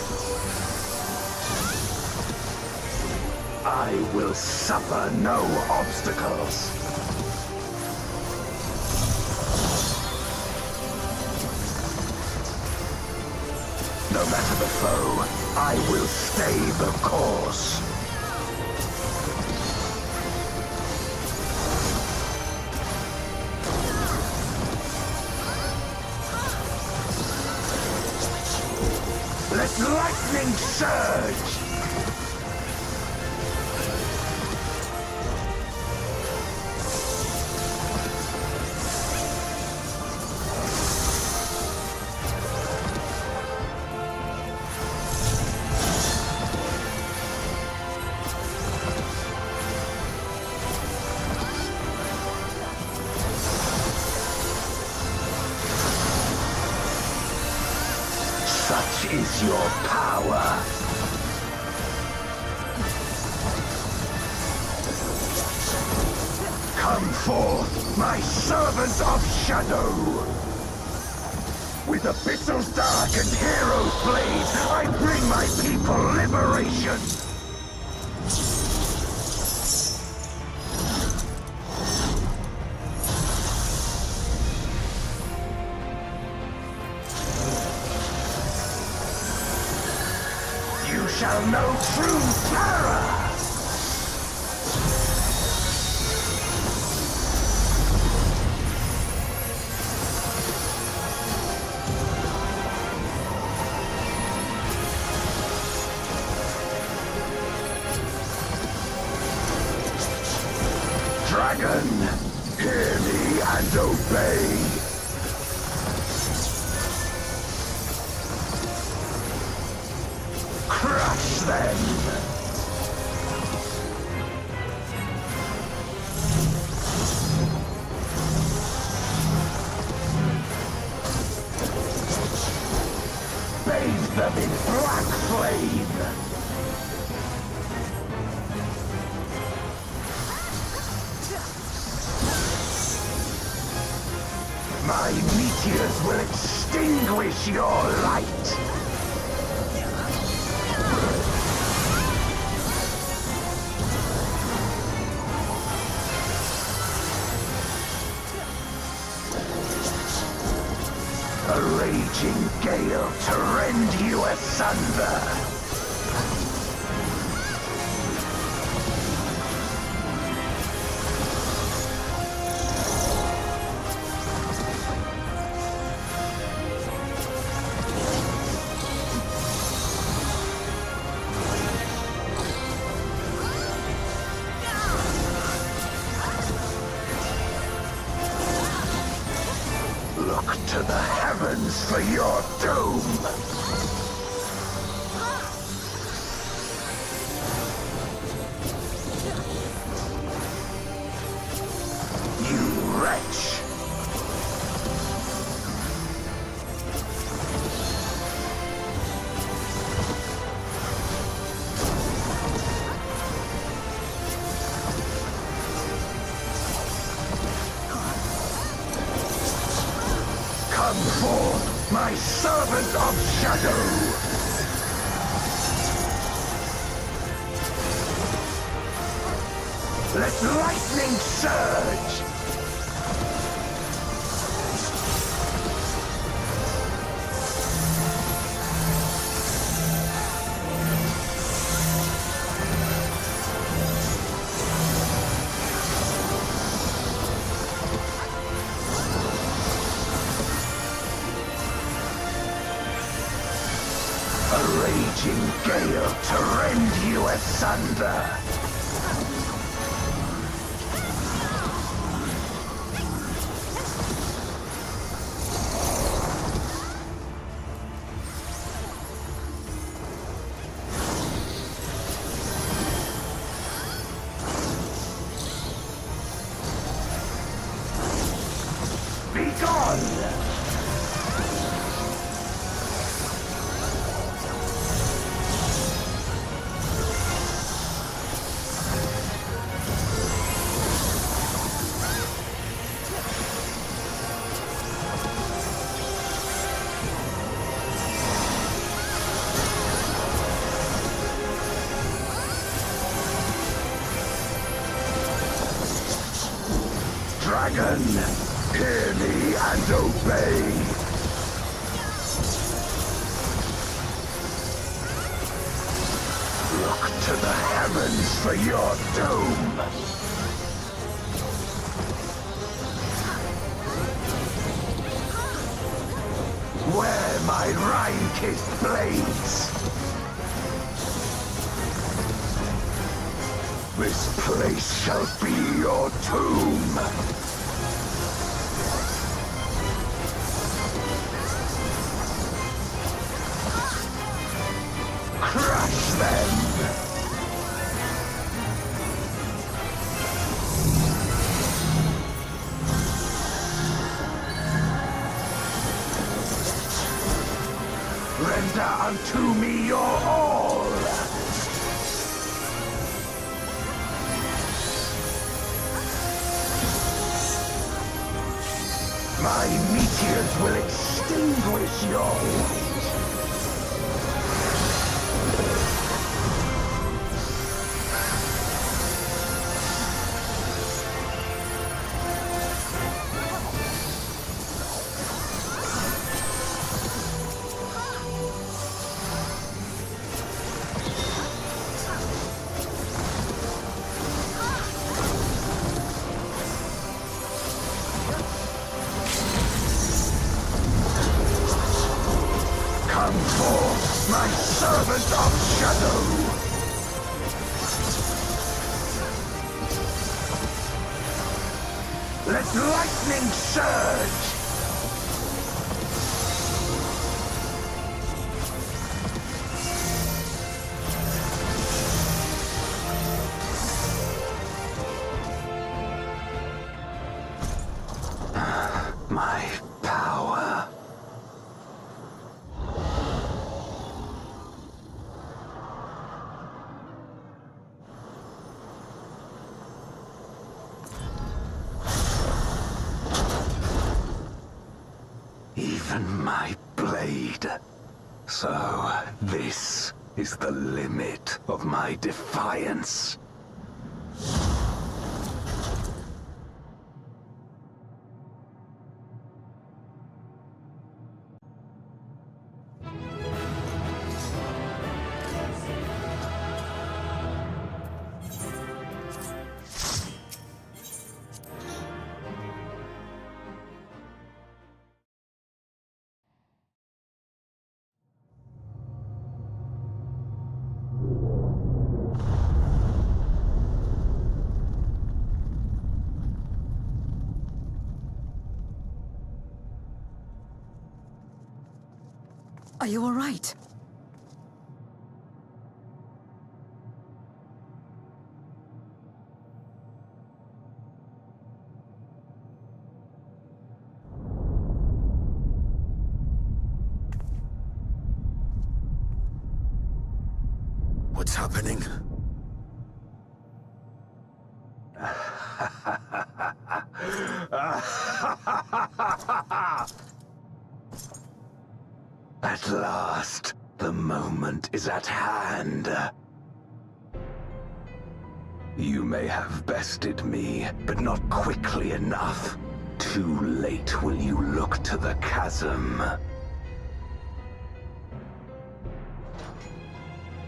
I will suffer no obstacles. No matter the foe, I will stay the course. Let lightning surge! Such is your power. Come forth, my servant of shadow! With abyssals dark and heroes blade, I bring my people liberation! You shall know true terror! Dragon, hear me and obey! Crush them! Bathe them in black flame! My meteors will extinguish your light! A raging gale to rend you asunder! Look to the heavens for your doom! You wretch! Come forth, my servant of shadow! Let lightning surge! A raging gale to rend you asunder! Begone! Dragon, hear me and obey! Look to the heavens for your doom! Wear my Rhine-kissed blades! This place shall be your tomb! Crush them! Render unto me your all! My meteors will extinguish your light! Come forth, my servant of shadow! Let lightning surge! My power. Even my blade. So, this is the limit of my defiance. Are you all right? What's happening? At last, the moment is at hand. You may have bested me, but not quickly enough. Too late will you look to the chasm.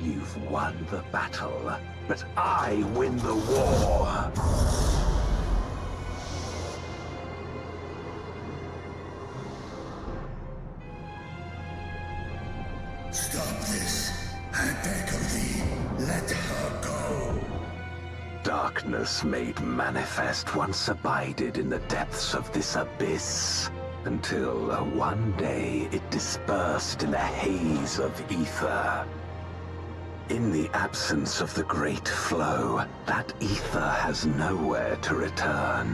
You've won the battle, but I win the war. Stop this. I beg of thee, let her go. Darkness made manifest once abided in the depths of this abyss, until one day it dispersed in a haze of ether. In the absence of the great flow, that ether has nowhere to return.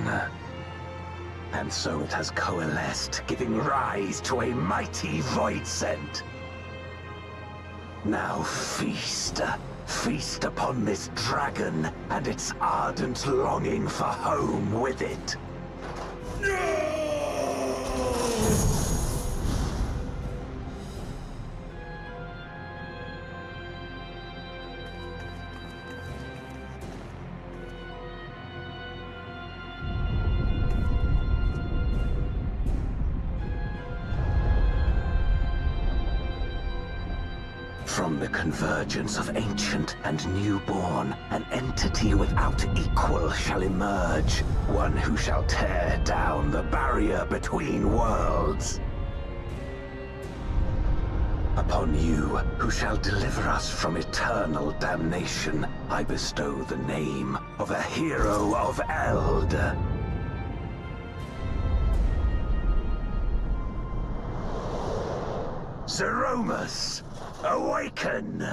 And so it has coalesced, giving rise to a mighty voidsent. Now feast. Feast upon this dragon and its ardent longing for home with it. From the convergence of ancient and newborn, an entity without equal shall emerge, one who shall tear down the barrier between worlds. Upon you, who shall deliver us from eternal damnation, I bestow the name of a hero of Eld. Zeromus, awaken!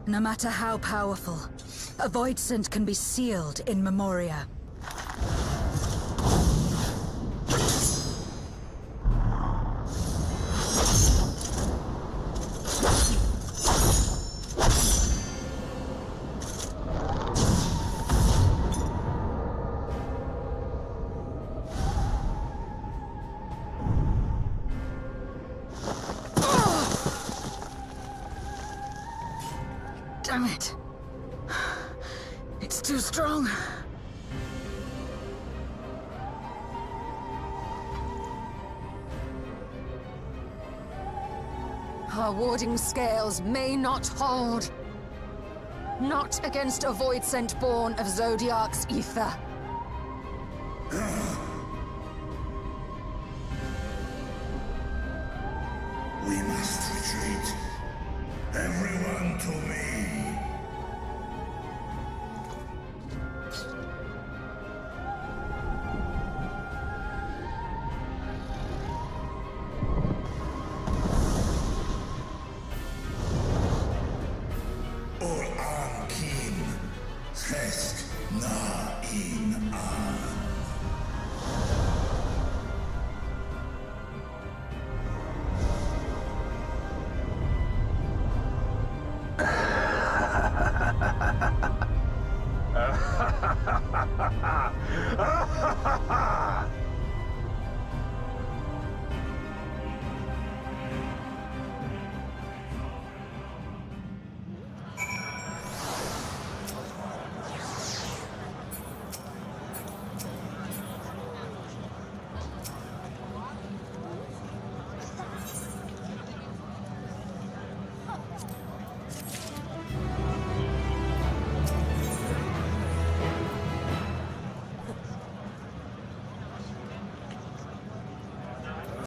No matter how powerful, a void scent can be sealed in Memoria. Damn it. It's too strong. Our warding scales may not hold. Not against a void scent born of Zodiark's ether. We must retreat. Everyone to me. Or Ankim, Hesk na in.